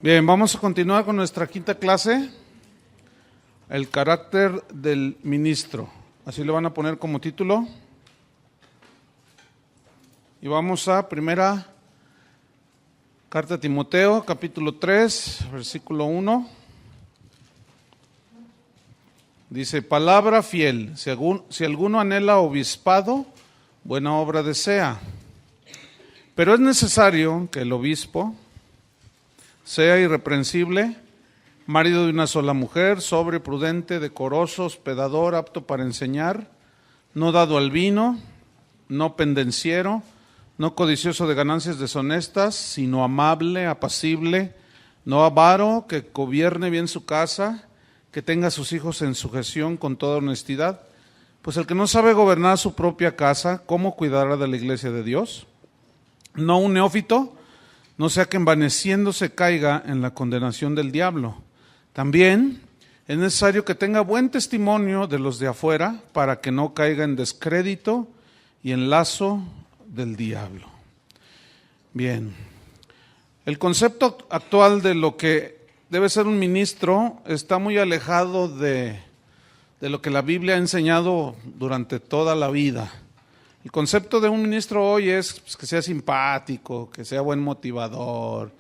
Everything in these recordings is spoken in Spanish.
Bien, vamos a continuar con nuestra quinta clase, el carácter del ministro. Así le van a poner como título. Y vamos a primera carta a Timoteo, capítulo 3, versículo 1. Dice, palabra fiel, si alguno anhela obispado, buena obra desea. Pero es necesario que el obispo sea irreprensible, marido de una sola mujer, sobrio, prudente, decoroso, hospedador, apto para enseñar, no dado al vino, no pendenciero, no codicioso de ganancias deshonestas, sino amable, apacible, no avaro, que gobierne bien su casa, que tenga a sus hijos en sujeción con toda honestidad. Pues el que no sabe gobernar su propia casa, ¿cómo cuidará de la iglesia de Dios? No un neófito, no sea que envaneciéndose caiga en la condenación del diablo. También es necesario que tenga buen testimonio de los de afuera para que no caiga en descrédito y en lazo del diablo. Bien, el concepto actual de lo que debe ser un ministro está muy alejado de lo que la Biblia ha enseñado durante toda la vida. El concepto de un ministro hoy es que sea simpático, que sea buen motivador,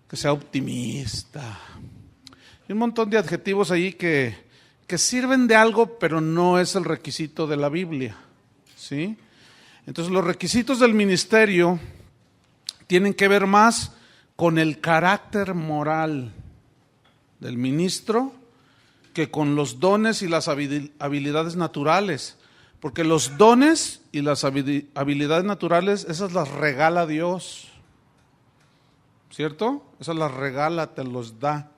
que sea optimista. Hay un montón de adjetivos ahí que sirven de algo, pero no es el requisito de la Biblia, ¿sí? Entonces los requisitos del ministerio tienen que ver más con el carácter moral del ministro que con los dones y las habilidades naturales. Porque los dones y las habilidades naturales, esas las regala Dios, ¿cierto? Esas las regala, te los da,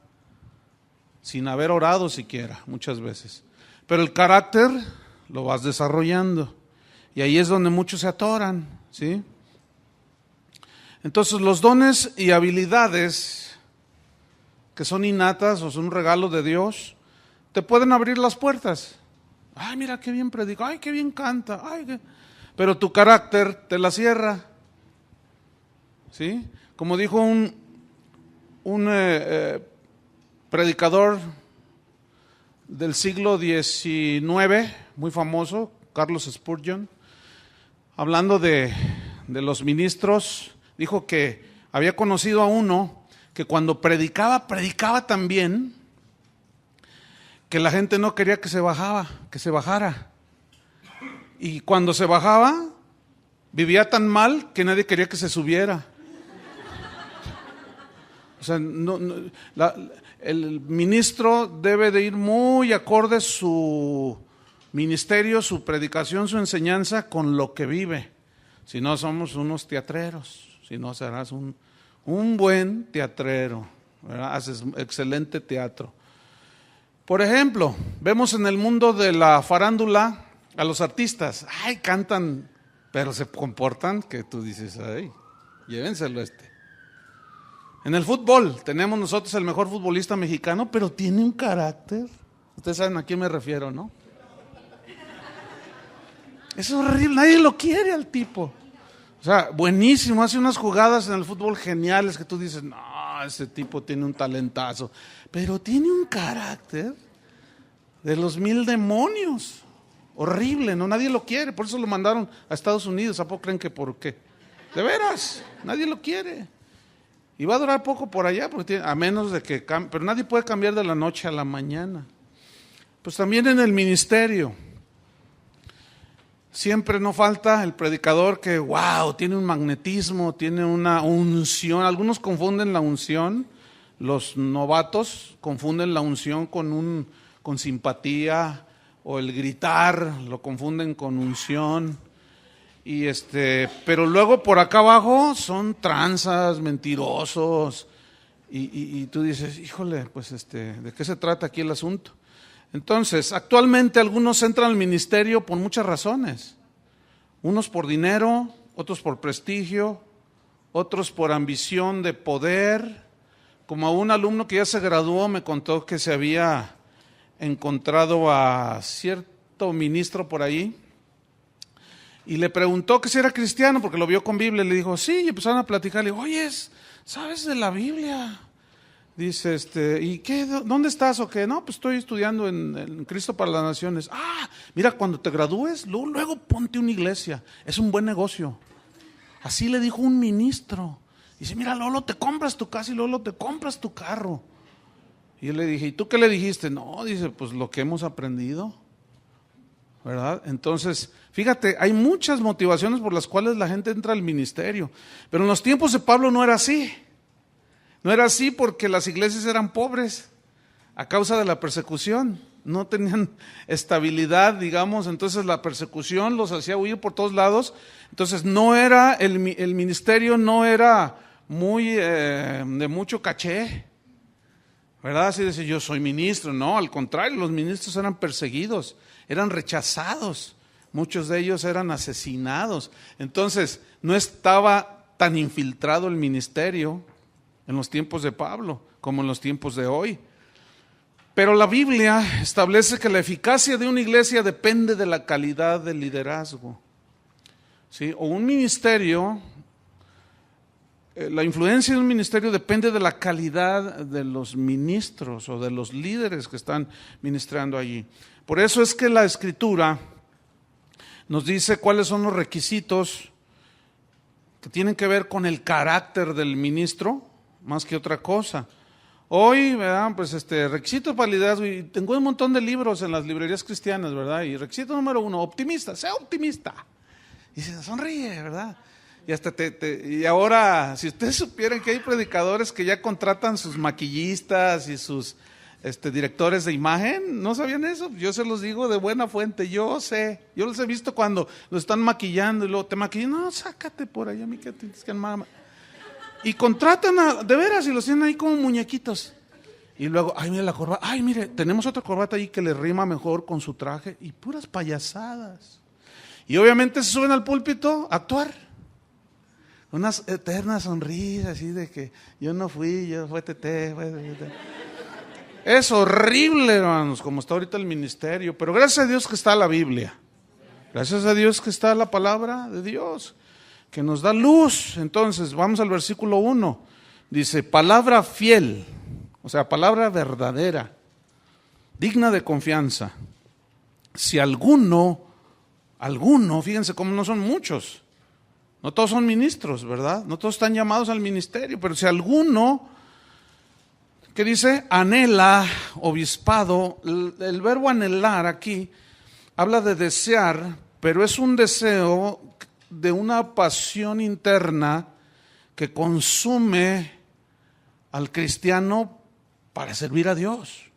sin haber orado siquiera, muchas veces. Pero el carácter lo vas desarrollando, y ahí es donde muchos se atoran, ¿sí? Entonces los dones y habilidades que son innatas o son un regalo de Dios, te pueden abrir las puertas. Ay, mira qué bien predica, ay, qué bien canta, pero tu carácter te la cierra, ¿sí? Como dijo un predicador del siglo XIX, muy famoso, Carlos Spurgeon, hablando de los ministros, dijo que había conocido a uno que cuando predicaba tan bien, que la gente no quería que se bajara. Y cuando se bajaba, vivía tan mal que nadie quería que se subiera. O sea, el ministro debe de ir muy acorde su ministerio, su predicación, su enseñanza con lo que vive. Si no, somos unos teatreros. Si no, serás un buen teatrero, ¿verdad? Haces excelente teatro. Por ejemplo, vemos en el mundo de la farándula a los artistas, cantan, pero se comportan que tú dices, llévenselo En el fútbol, tenemos nosotros el mejor futbolista mexicano, pero tiene un carácter. Ustedes saben a quién me refiero, ¿no? Es horrible, nadie lo quiere al tipo. O sea, buenísimo, hace unas jugadas en el fútbol geniales que tú dices, no, ese tipo tiene un talentazo, pero tiene un carácter de los 1000 demonios, horrible, ¿no? Nadie lo quiere, por eso lo mandaron a Estados Unidos. ¿A poco creen que por qué? De veras, nadie lo quiere. Y va a durar poco por allá, porque a menos de que cambie, pero nadie puede cambiar de la noche a la mañana. Pues también en el ministerio, siempre no falta el predicador que, tiene un magnetismo, tiene una unción. Algunos confunden la unción, los novatos confunden la unción con simpatía, o el gritar, lo confunden con unción. Pero luego por acá abajo son tranzas, mentirosos, y tú dices, híjole, pues ¿de qué se trata aquí el asunto? Entonces, actualmente algunos entran al ministerio por muchas razones. Unos por dinero, otros por prestigio, otros por ambición de poder. Como un alumno que ya se graduó me contó que se había encontrado a cierto ministro por ahí y le preguntó que si era cristiano porque lo vio con Biblia. Le dijo, sí, y empezaron a platicar. Le dijo, oye, ¿sabes de la Biblia? Dice, ¿y qué? ¿Dónde estás o qué? No, pues estoy estudiando en Cristo para las Naciones. Ah, mira, cuando te gradúes, luego ponte una iglesia. Es un buen negocio. Así le dijo un ministro. Dice, mira, Lolo, te compras tu casa y Lolo, te compras tu carro. Y yo le dije, ¿y tú qué le dijiste? No, dice, pues lo que hemos aprendido, ¿verdad? Entonces, fíjate, hay muchas motivaciones por las cuales la gente entra al ministerio. Pero en los tiempos de Pablo no era así. No era así porque las iglesias eran pobres a causa de la persecución. No tenían estabilidad, digamos, entonces la persecución los hacía huir por todos lados. Entonces no era, el ministerio no era muy de mucho caché, ¿verdad? Así decir, yo soy ministro. No, al contrario, los ministros eran perseguidos, eran rechazados, muchos de ellos eran asesinados. Entonces no estaba tan infiltrado el ministerio en los tiempos de Pablo como en los tiempos de hoy. Pero la Biblia establece que la eficacia de una iglesia depende de la calidad del liderazgo, ¿sí? O un ministerio, la influencia de un ministerio depende de la calidad de los ministros o de los líderes que están ministrando allí. Por eso es que la Escritura nos dice cuáles son los requisitos que tienen que ver con el carácter del ministro, más que otra cosa. Hoy, ¿verdad? Pues requisito para liderazgo, y tengo un montón de libros en las librerías cristianas, ¿verdad? Y requisito número 1, optimista, sea optimista. Y se sonríe, ¿verdad? Y hasta y ahora, si ustedes supieran que hay predicadores que ya contratan sus maquillistas y sus directores de imagen, ¿no sabían eso? Yo se los digo de buena fuente, yo sé, yo los he visto cuando los están maquillando y luego te maquillan, no, sácate por ahí, a mí que tienes que mamá. Y contratan de veras y los tienen ahí como muñequitos. Y luego, ay, mire la corbata, ay, mire, tenemos otra corbata ahí que le rima mejor con su traje, y puras payasadas. Y obviamente se suben al púlpito a actuar. Unas eternas sonrisas así de que yo no fui, yo fue Tete. Es horrible, hermanos, como está ahorita el ministerio. Pero gracias a Dios que está la Biblia. Gracias a Dios que está la palabra de Dios, que nos da luz. Entonces, vamos al versículo 1. Dice, palabra fiel, o sea, palabra verdadera, digna de confianza. Si alguno, fíjense cómo no son muchos, no todos son ministros, ¿verdad? No todos están llamados al ministerio, pero si alguno, ¿qué dice? Anhela obispado. El verbo anhelar aquí habla de desear, pero es un deseo de una pasión interna que consume al cristiano para servir a Dios,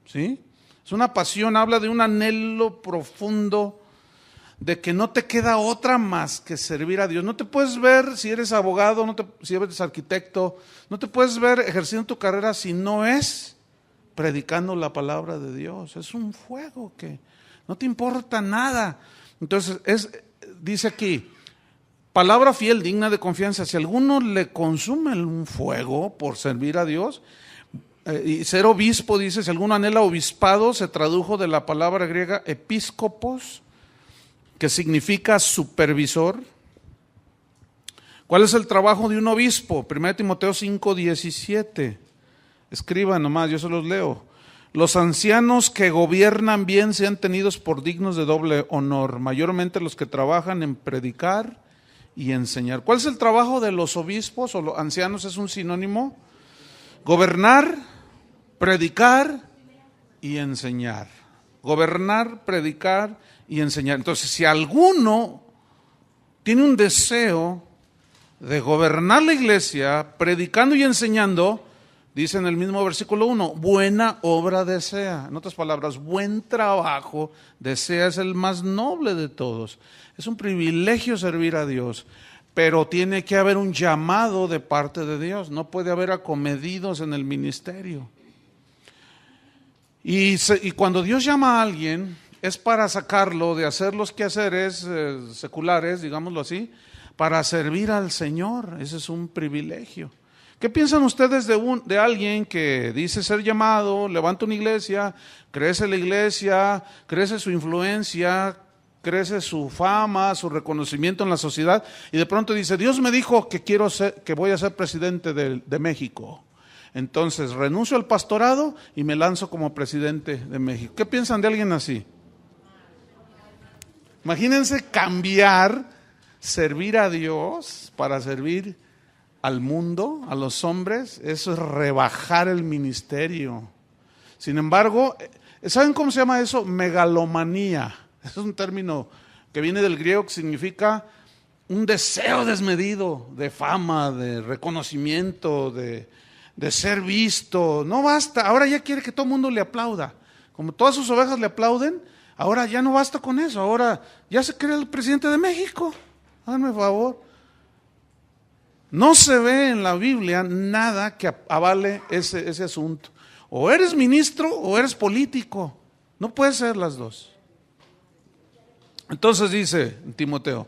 ¿sí? Es una pasión, habla de un anhelo profundo de que no te queda otra más que servir a Dios. No te puedes ver, si eres abogado, si eres arquitecto, no te puedes ver ejerciendo tu carrera si no es predicando la palabra de Dios. Es un fuego que no te importa nada. Entonces, dice aquí, palabra fiel, digna de confianza. Si alguno le consume un fuego por servir a Dios, y ser obispo, dice, si alguno anhela obispado, se tradujo de la palabra griega episcopos, que significa supervisor. ¿Cuál es el trabajo de un obispo? 1 Timoteo 5:17. Escriban nomás, yo se los leo. Los ancianos que gobiernan bien sean tenidos por dignos de doble honor, mayormente los que trabajan en predicar y enseñar. ¿Cuál es el trabajo de los obispos o los ancianos? Es un sinónimo. Gobernar, predicar y enseñar. Gobernar, predicar y enseñar. Entonces, si alguno tiene un deseo de gobernar la iglesia, predicando y enseñando, dice en el mismo versículo 1, buena obra desea. En otras palabras, buen trabajo desea, es el más noble de todos. Es un privilegio servir a Dios, pero tiene que haber un llamado de parte de Dios. No puede haber acomedidos en el ministerio. Y cuando Dios llama a alguien, es para sacarlo de hacer los quehaceres seculares, digámoslo así, para servir al Señor. Ese es un privilegio. ¿Qué piensan ustedes de alguien que dice ser llamado, levanta una iglesia, crece la iglesia, crece su influencia, crece su fama, su reconocimiento en la sociedad, y de pronto dice, Dios me dijo que voy a ser presidente de México, Entonces renuncio al pastorado y me lanzo como presidente de México. ¿Qué piensan de alguien así? Imagínense cambiar, servir a Dios para servir al mundo, a los hombres. Eso es rebajar el ministerio. Sin embargo, ¿saben cómo se llama eso? Megalomanía. Es un término que viene del griego que significa un deseo desmedido de fama, de reconocimiento, de ser visto. No basta, ahora ya quiere que todo el mundo le aplauda. Como todas sus ovejas le aplauden, ahora ya no basta con eso, ahora ya se cree el presidente de México. Háganme favor. No se ve en la Biblia nada que avale ese asunto. O eres ministro o eres político. No puede ser las dos. Entonces dice Timoteo,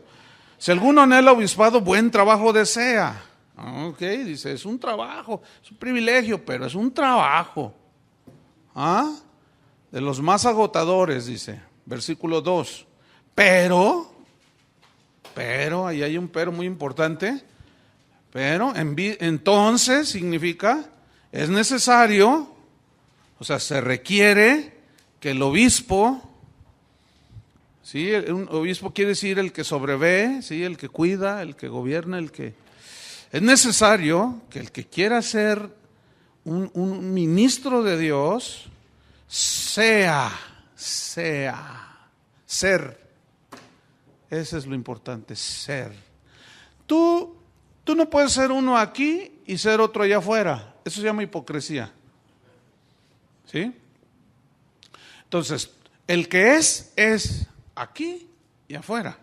si alguno anhela obispado, buen trabajo desea. Ok, dice, es un trabajo, es un privilegio, pero es un trabajo. ¿Ah? De los más agotadores, dice, versículo 2. Pero, ahí hay un pero muy importante. Pero, entonces significa, es necesario, o sea, se requiere que el obispo, ¿sí? Un obispo quiere decir el que sobrevé, ¿sí? El que cuida, el que gobierna, es necesario que el que quiera ser un ministro de Dios ser. Ese es lo importante, ser. Tú no puedes ser uno aquí y ser otro allá afuera. Eso se llama hipocresía. ¿Sí? Entonces, el que es aquí y afuera.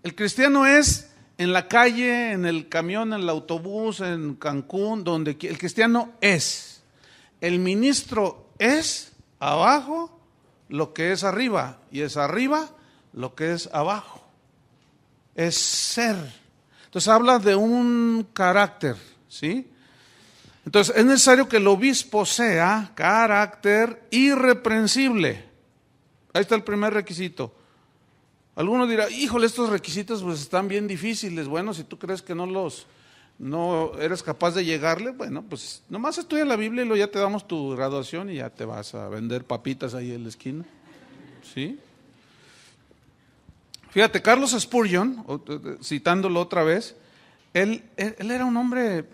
El cristiano es en la calle, en el camión, en el autobús, en Cancún, donde el cristiano es. El ministro es abajo lo que es arriba y es arriba lo que es abajo. Es ser. Entonces habla de un carácter, ¿sí? Entonces es necesario que el obispo sea carácter irreprensible. Ahí está el primer requisito. Alguno dirá, híjole, estos requisitos pues están bien difíciles. Bueno, si tú crees que no eres capaz de llegarle, bueno, pues nomás estudia la Biblia y luego ya te damos tu graduación y ya te vas a vender papitas ahí en la esquina. ¿Sí? Fíjate, Carlos Spurgeon, citándolo otra vez, él era un hombre,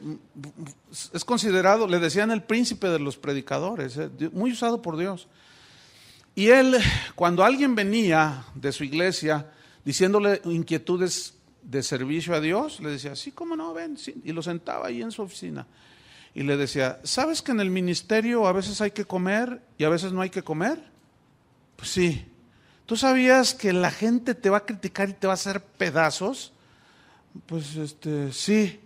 es considerado, le decían el príncipe de los predicadores, muy usado por Dios. Y él, cuando alguien venía de su iglesia diciéndole inquietudes de servicio a Dios, le decía, sí, cómo no, ven, sí, y lo sentaba ahí en su oficina. Y le decía, ¿sabes que en el ministerio a veces hay que comer y a veces no hay que comer? Pues sí. ¿Tú sabías que la gente te va a criticar y te va a hacer pedazos? Pues sí.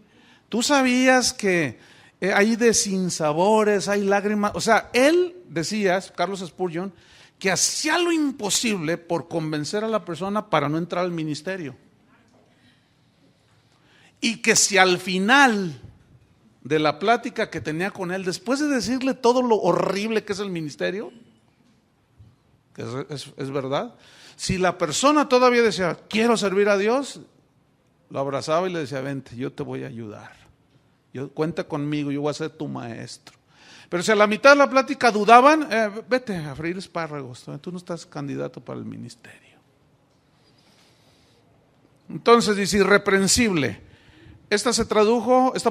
¿Tú sabías que hay de sinsabores, hay lágrimas? O sea, él decía, Carlos Spurgeon, que hacía lo imposible por convencer a la persona para no entrar al ministerio. Y que si al final de la plática que tenía con él, después de decirle todo lo horrible que es el ministerio, que es verdad, si la persona todavía decía, quiero servir a Dios, lo abrazaba y le decía, vente, yo te voy a ayudar. Cuenta conmigo, yo voy a ser tu maestro. Pero si a la mitad de la plática dudaban, vete a freír espárragos, tú no estás candidato para el ministerio. Entonces dice irreprensible. Esta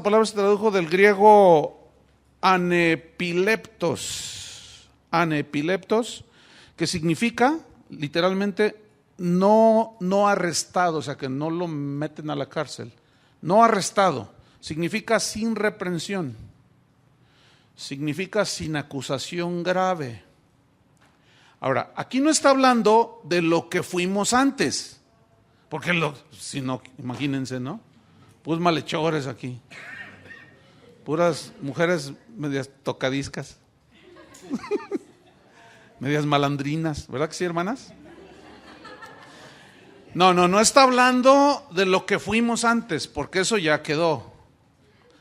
palabra se tradujo del griego anepileptos, que significa literalmente no arrestado, o sea que no lo meten a la cárcel. No arrestado, significa sin reprensión, significa sin acusación grave. Ahora, aquí no está hablando de lo que fuimos antes, porque si no, imagínense, ¿no? Pues malhechores aquí, puras mujeres medias tocadiscas, medias malandrinas, ¿verdad que sí, hermanas? No está hablando de lo que fuimos antes, porque eso ya quedó,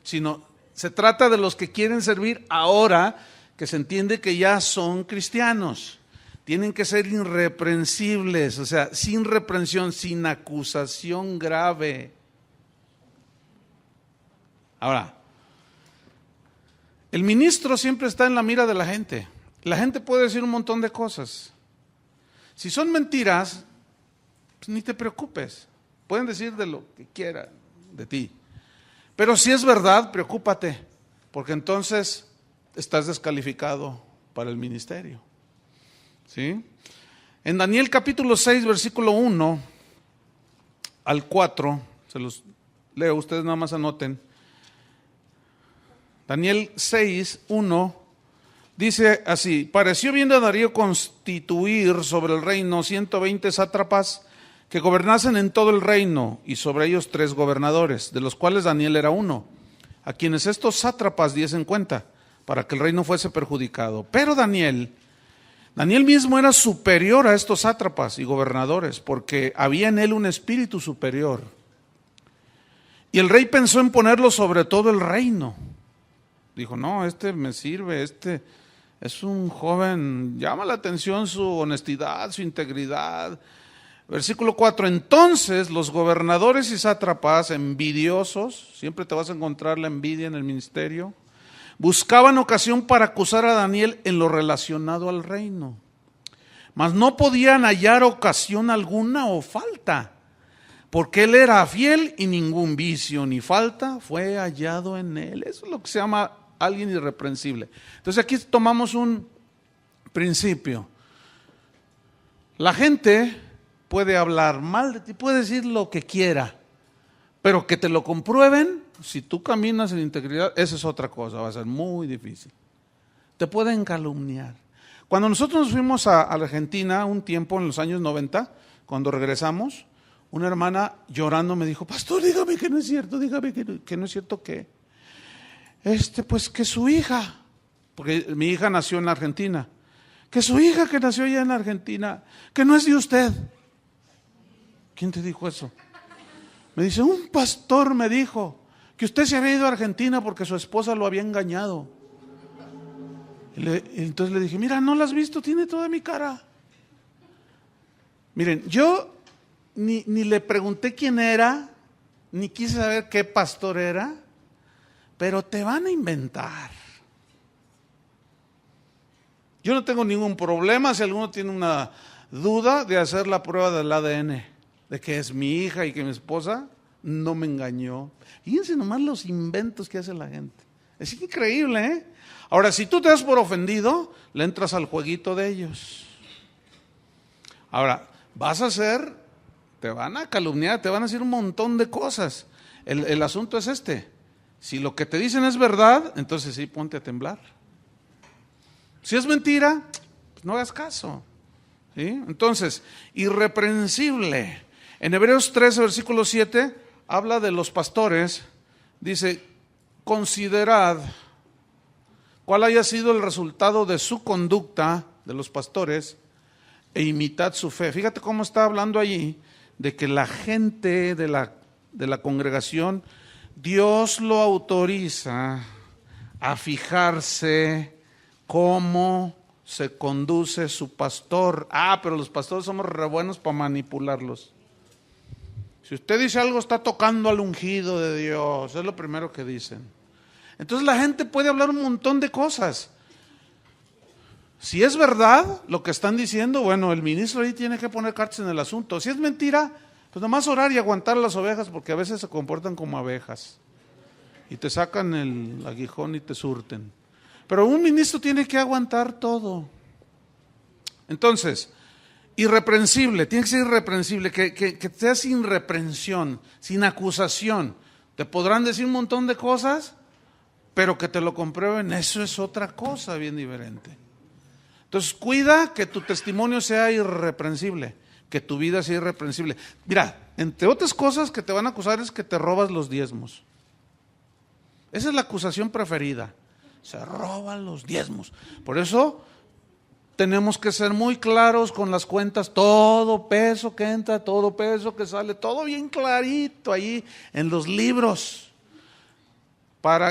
sino se trata de los que quieren servir ahora, que se entiende que ya son cristianos. Tienen que ser irreprensibles, o sea, sin reprensión, sin acusación grave. Ahora, El ministro siempre está en la mira de la gente. La gente puede decir un montón de cosas. Si son mentiras, pues ni te preocupes. Pueden decir de lo que quieran de ti. Pero si es verdad, preocúpate, porque entonces estás descalificado para el ministerio. ¿Sí? En Daniel capítulo 6, versículo 1 al 4, se los leo, ustedes nada más anoten. Daniel 6, 1, dice así: pareció bien a Darío constituir sobre el reino 120 sátrapas que gobernasen en todo el reino, y sobre ellos 3 gobernadores, de los cuales Daniel era uno, a quienes estos sátrapas diesen cuenta, para que el reino fuese perjudicado. Pero Daniel mismo era superior a estos sátrapas y gobernadores, porque había en él un espíritu superior. Y el rey pensó en ponerlo sobre todo el reino. Dijo, no, este me sirve, este es un joven, llama la atención su honestidad, su integridad. Versículo 4, entonces los gobernadores y sátrapas envidiosos, siempre te vas a encontrar la envidia en el ministerio, buscaban ocasión para acusar a Daniel en lo relacionado al reino, mas no podían hallar ocasión alguna o falta, porque él era fiel y ningún vicio ni falta fue hallado en él. Eso es lo que se llama alguien irreprensible. Entonces aquí tomamos un principio. La gente puede hablar mal de ti, puede decir lo que quiera, pero que te lo comprueben, si tú caminas en integridad, esa es otra cosa, va a ser muy difícil. Te pueden calumniar. Cuando nosotros nos fuimos a Argentina un tiempo en los años 90, cuando regresamos, una hermana llorando me dijo, pastor, dígame que no es cierto, dígame que no es cierto que, pues que su hija, porque mi hija nació en Argentina, que su hija que nació allá en Argentina, que no es de usted. ¿Quién te dijo eso? Me dice, un pastor me dijo que usted se había ido a Argentina porque su esposa lo había engañado. Entonces le dije, mira, ¿no la has visto? Tiene toda mi cara. Miren, yo ni le pregunté quién era, ni quise saber qué pastor era, pero te van a inventar. Yo no tengo ningún problema si alguno tiene una duda de hacer la prueba del ADN, de que es mi hija y que mi esposa no me engañó. Fíjense nomás los inventos que hace la gente. Es increíble, ¿eh? Ahora, si tú te das por ofendido, le entras al jueguito de ellos. Ahora, te van a calumniar, te van a decir un montón de cosas. El asunto es este. Si lo que te dicen es verdad, entonces sí, ponte a temblar. Si es mentira, pues no hagas caso. ¿Sí? Entonces, irreprensible. En Hebreos 13, versículo 7, habla de los pastores. Dice, considerad cuál haya sido el resultado de su conducta, de los pastores, e imitad su fe. Fíjate cómo está hablando allí, de que la gente de la congregación, Dios lo autoriza a fijarse cómo se conduce su pastor. Pero los pastores somos re buenos para manipularlos. Si usted dice algo, está tocando al ungido de Dios, es lo primero que dicen. Entonces la gente puede hablar un montón de cosas. Si es verdad lo que están diciendo, bueno, el ministro ahí tiene que poner cartas en el asunto. Si es mentira, pues nomás orar y aguantar las ovejas, porque a veces se comportan como abejas y te sacan el aguijón y te surten. Pero un ministro tiene que aguantar todo. Entonces, irreprensible, tiene que ser irreprensible, que sea sin reprensión, sin acusación. Te podrán decir un montón de cosas, pero que te lo comprueben, eso es otra cosa bien diferente. Entonces, cuida que tu testimonio sea irreprensible, que tu vida sea irreprensible. Mira, entre otras cosas que te van a acusar es que te robas los diezmos. Esa es la acusación preferida. Se roban los diezmos. Por eso tenemos que ser muy claros con las cuentas, todo peso que entra, todo peso que sale, todo bien clarito ahí en los libros.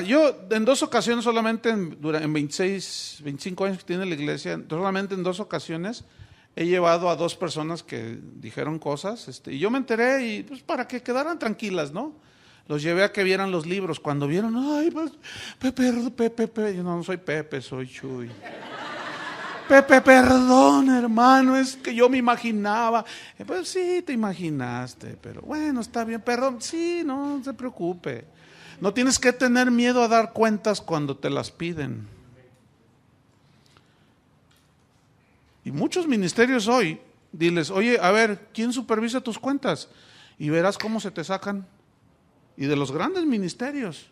Yo en 2 ocasiones solamente, en 25 años que tiene la iglesia, solamente en 2 ocasiones he llevado a 2 personas que dijeron cosas, y yo me enteré y pues para que quedaran tranquilas, ¿no? los llevé a que vieran los libros. Cuando vieron, ay, pues, Pepe, yo no soy Pepe, soy Chuy. Pepe, perdón, hermano, es que yo me imaginaba. Pues sí, te imaginaste, pero bueno, está bien, perdón. Sí, no se preocupe. No tienes que tener miedo a dar cuentas cuando te las piden. Y muchos ministerios hoy, diles, oye, a ver, ¿quién supervisa tus cuentas? Y verás cómo se te sacan. Y de los grandes ministerios.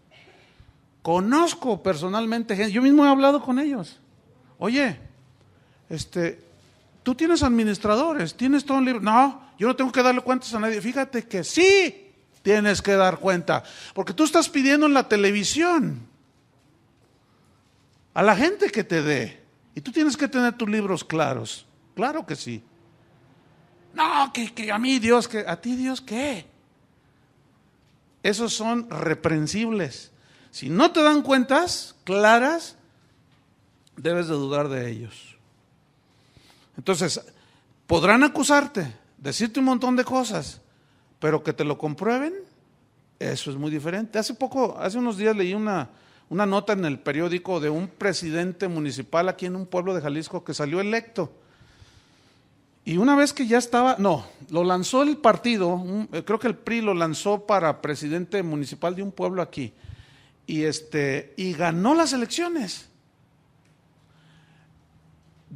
Conozco personalmente gente, yo mismo he hablado con ellos. Oye, tú tienes administradores, tienes todo un libro. No, yo no tengo que darle cuentas a nadie. Fíjate que sí tienes que dar cuenta, porque tú estás pidiendo en la televisión a la gente que te dé, y tú tienes que tener tus libros claros. Claro que sí. No, que a mí Dios, que a ti Dios, ¿qué? Esos son reprensibles. Si no te dan cuentas claras, debes de dudar de ellos. Entonces, podrán acusarte, decirte un montón de cosas, pero que te lo comprueben, eso es muy diferente. Hace unos días leí una nota en el periódico de un presidente municipal aquí en un pueblo de Jalisco que salió electo. Y una vez que ya estaba, lo lanzó el partido, creo que el PRI lo lanzó para presidente municipal de un pueblo aquí, y ganó las elecciones.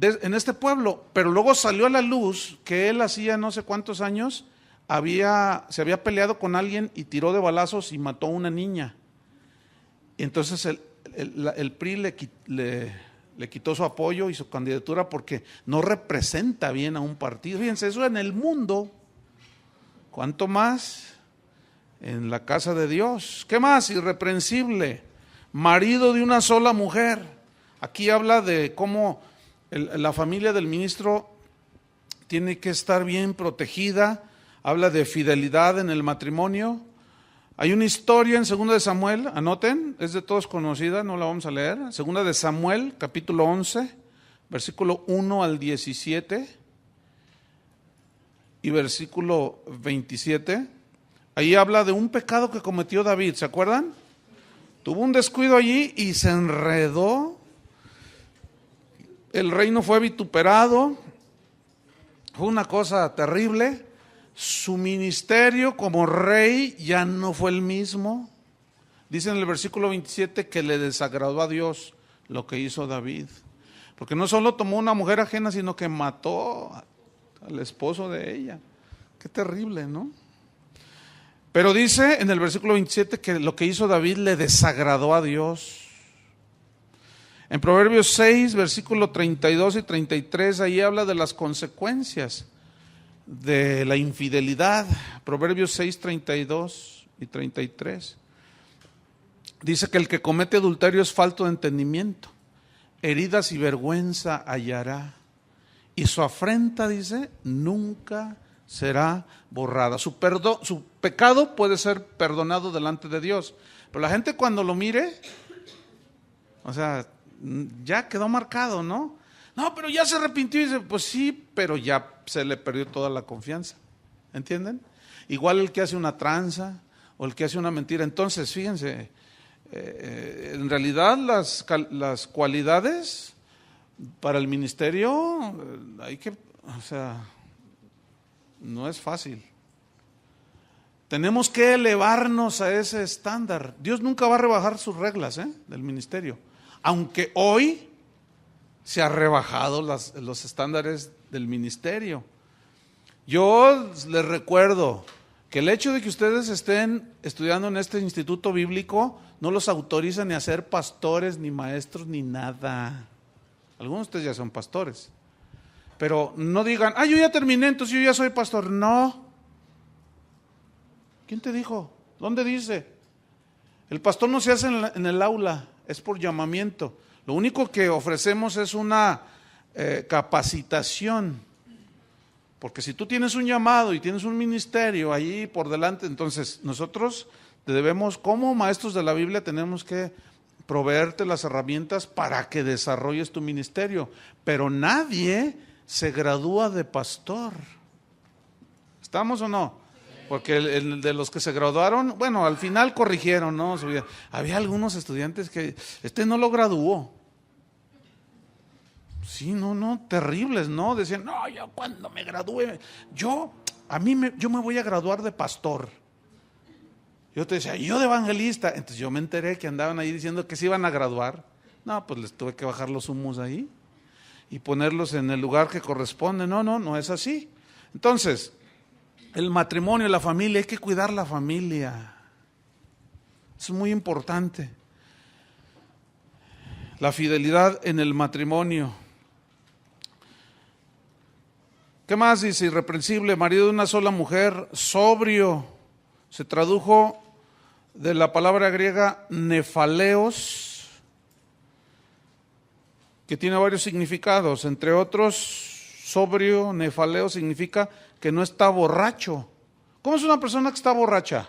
En este pueblo, pero luego salió a la luz que él hacía no sé cuántos años se había peleado con alguien y tiró de balazos y mató a una niña. Y entonces el PRI le quitó su apoyo y su candidatura porque no representa bien a un partido. Fíjense, eso en el mundo, ¿cuánto más en la casa de Dios? ¿Qué más? Irreprensible, marido de una sola mujer. Aquí habla de cómo la familia del ministro tiene que estar bien protegida. Habla de fidelidad en el matrimonio. Hay una historia en 2 de Samuel, anoten, es de todos conocida, no la vamos a leer. 2 de Samuel, capítulo 11, versículo 1 al 17 y versículo 27. Ahí habla de un pecado que cometió David, ¿se acuerdan? Tuvo un descuido allí y se enredó. El reino fue vituperado, fue una cosa terrible. Su ministerio como rey ya no fue el mismo. Dice en el versículo 27 que le desagradó a Dios lo que hizo David. Porque no solo tomó una mujer ajena, sino que mató al esposo de ella. Qué terrible, ¿no? Pero dice en el versículo 27 que lo que hizo David le desagradó a Dios. En Proverbios 6, versículo 32 y 33, ahí habla de las consecuencias de la infidelidad. Proverbios 6, 32 y 33. Dice que el que comete adulterio es falto de entendimiento, heridas y vergüenza hallará, y su afrenta, dice, nunca será borrada. Su pecado puede ser perdonado delante de Dios, pero la gente cuando lo mire, o sea, ya quedó marcado, ¿no? No, pero ya se arrepintió y dice, pues sí, pero ya se le perdió toda la confianza, ¿entienden? Igual el que hace una tranza o el que hace una mentira. Entonces, fíjense, en realidad las cualidades para el ministerio no es fácil. Tenemos que elevarnos a ese estándar. Dios nunca va a rebajar sus reglas del ministerio, aunque hoy se ha rebajado los estándares del ministerio. Yo les recuerdo que el hecho de que ustedes estén estudiando en este instituto bíblico no los autoriza ni a ser pastores, ni maestros, ni nada. Algunos de ustedes ya son pastores, pero no digan, yo ya terminé, entonces yo ya soy pastor. No. ¿Quién te dijo? ¿Dónde dice? El pastor no se hace en el aula, es por llamamiento. Lo único que ofrecemos es una capacitación, porque si tú tienes un llamado y tienes un ministerio ahí por delante, entonces nosotros debemos, como maestros de la Biblia, tenemos que proveerte las herramientas para que desarrolles tu ministerio, pero nadie se gradúa de pastor. ¿Estamos o no? Porque el de los que se graduaron, bueno, al final corrigieron, ¿no? Había algunos estudiantes que no lo graduó. Sí, no, terribles, ¿no? Decían, no, yo cuando me gradúe, yo me voy a graduar de pastor. Yo te decía, yo de evangelista. Entonces yo me enteré que andaban ahí diciendo que se iban a graduar. No, pues les tuve que bajar los humos ahí y ponerlos en el lugar que corresponde. No es así. Entonces, el matrimonio, la familia, hay que cuidar la familia. Es muy importante. La fidelidad en el matrimonio. ¿Qué más dice? Irreprensible, marido de una sola mujer, sobrio. Se tradujo de la palabra griega nefaleos, que tiene varios significados. Entre otros, sobrio, nefaleo, significa que no está borracho. ¿Cómo es una persona que está borracha?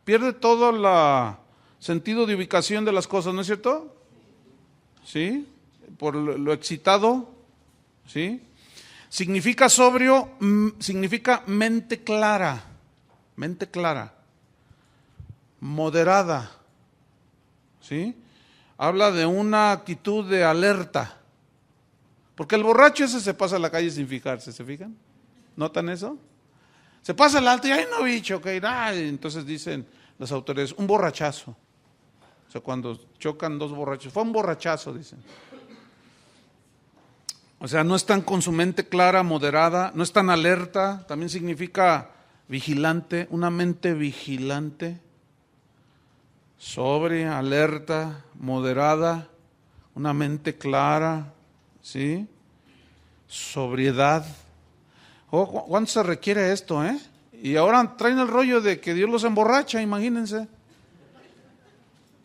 Pierde todo el sentido de ubicación de las cosas, ¿no es cierto? ¿Sí? Por lo excitado, ¿sí? Significa sobrio, significa mente clara, moderada, ¿sí? Habla de una actitud de alerta, porque el borracho ese se pasa a la calle sin fijarse, ¿se fijan? ¿Notan eso? Se pasa al alto y ¡ay, no, bicho! Okay, entonces dicen las autoridades, un borrachazo. O sea, cuando chocan dos borrachos, fue un borrachazo, dicen. O sea, no están con su mente clara, moderada, no están alerta, también significa vigilante, una mente vigilante, sobria, alerta, moderada, una mente clara, ¿sí? Sobriedad. Oh, ¿cuánto se requiere esto, Y ahora traen el rollo de que Dios los emborracha, imagínense.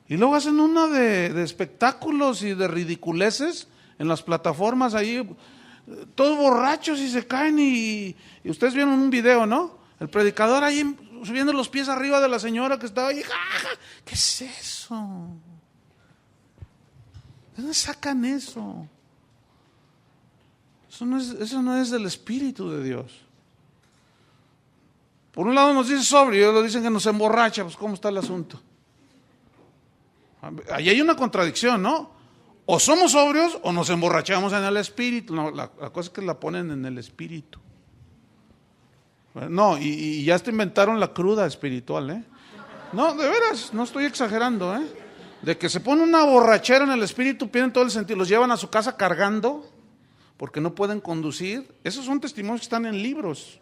Y luego hacen una de espectáculos y de ridiculeces en las plataformas ahí, todos borrachos y se caen y ustedes vieron un video, ¿no? El predicador ahí subiendo los pies arriba de la señora que estaba ahí. ¿Qué es eso? ¿De dónde sacan eso? Eso no es del Espíritu de Dios. Por un lado nos dice sobrio y otro dicen que nos emborracha. Pues ¿cómo está el asunto? Ahí hay una contradicción, ¿no? O somos sobrios o nos emborrachamos en el Espíritu. No, la cosa es que la ponen en el Espíritu. No, y ya hasta inventaron la cruda espiritual, No, de veras, no estoy exagerando, De que se pone una borrachera en el Espíritu, pierden todo el sentido, los llevan a su casa cargando porque no pueden conducir. Esos son testimonios que están en libros.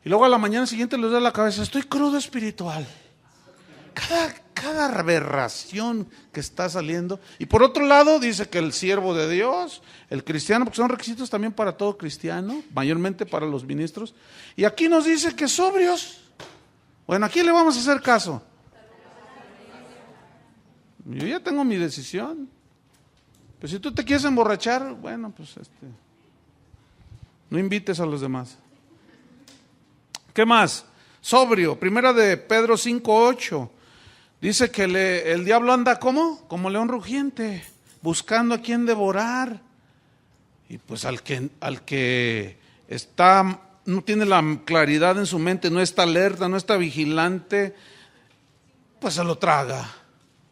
Y luego a la mañana siguiente les da la cabeza, estoy crudo espiritual. Cada aberración que está saliendo. Y por otro lado dice que el siervo de Dios, el cristiano, porque son requisitos también para todo cristiano, mayormente para los ministros. Y aquí nos dice que sobrios. Bueno, ¿a quién le vamos a hacer caso? Yo ya tengo mi decisión. Pues si tú te quieres emborrachar, bueno, pues no invites a los demás. ¿Qué más? Sobrio, primera de Pedro 5:8. Dice que el diablo anda ¿cómo? Como león rugiente, buscando a quien devorar. Y pues al que no tiene la claridad en su mente, no está alerta, no está vigilante, pues se lo traga.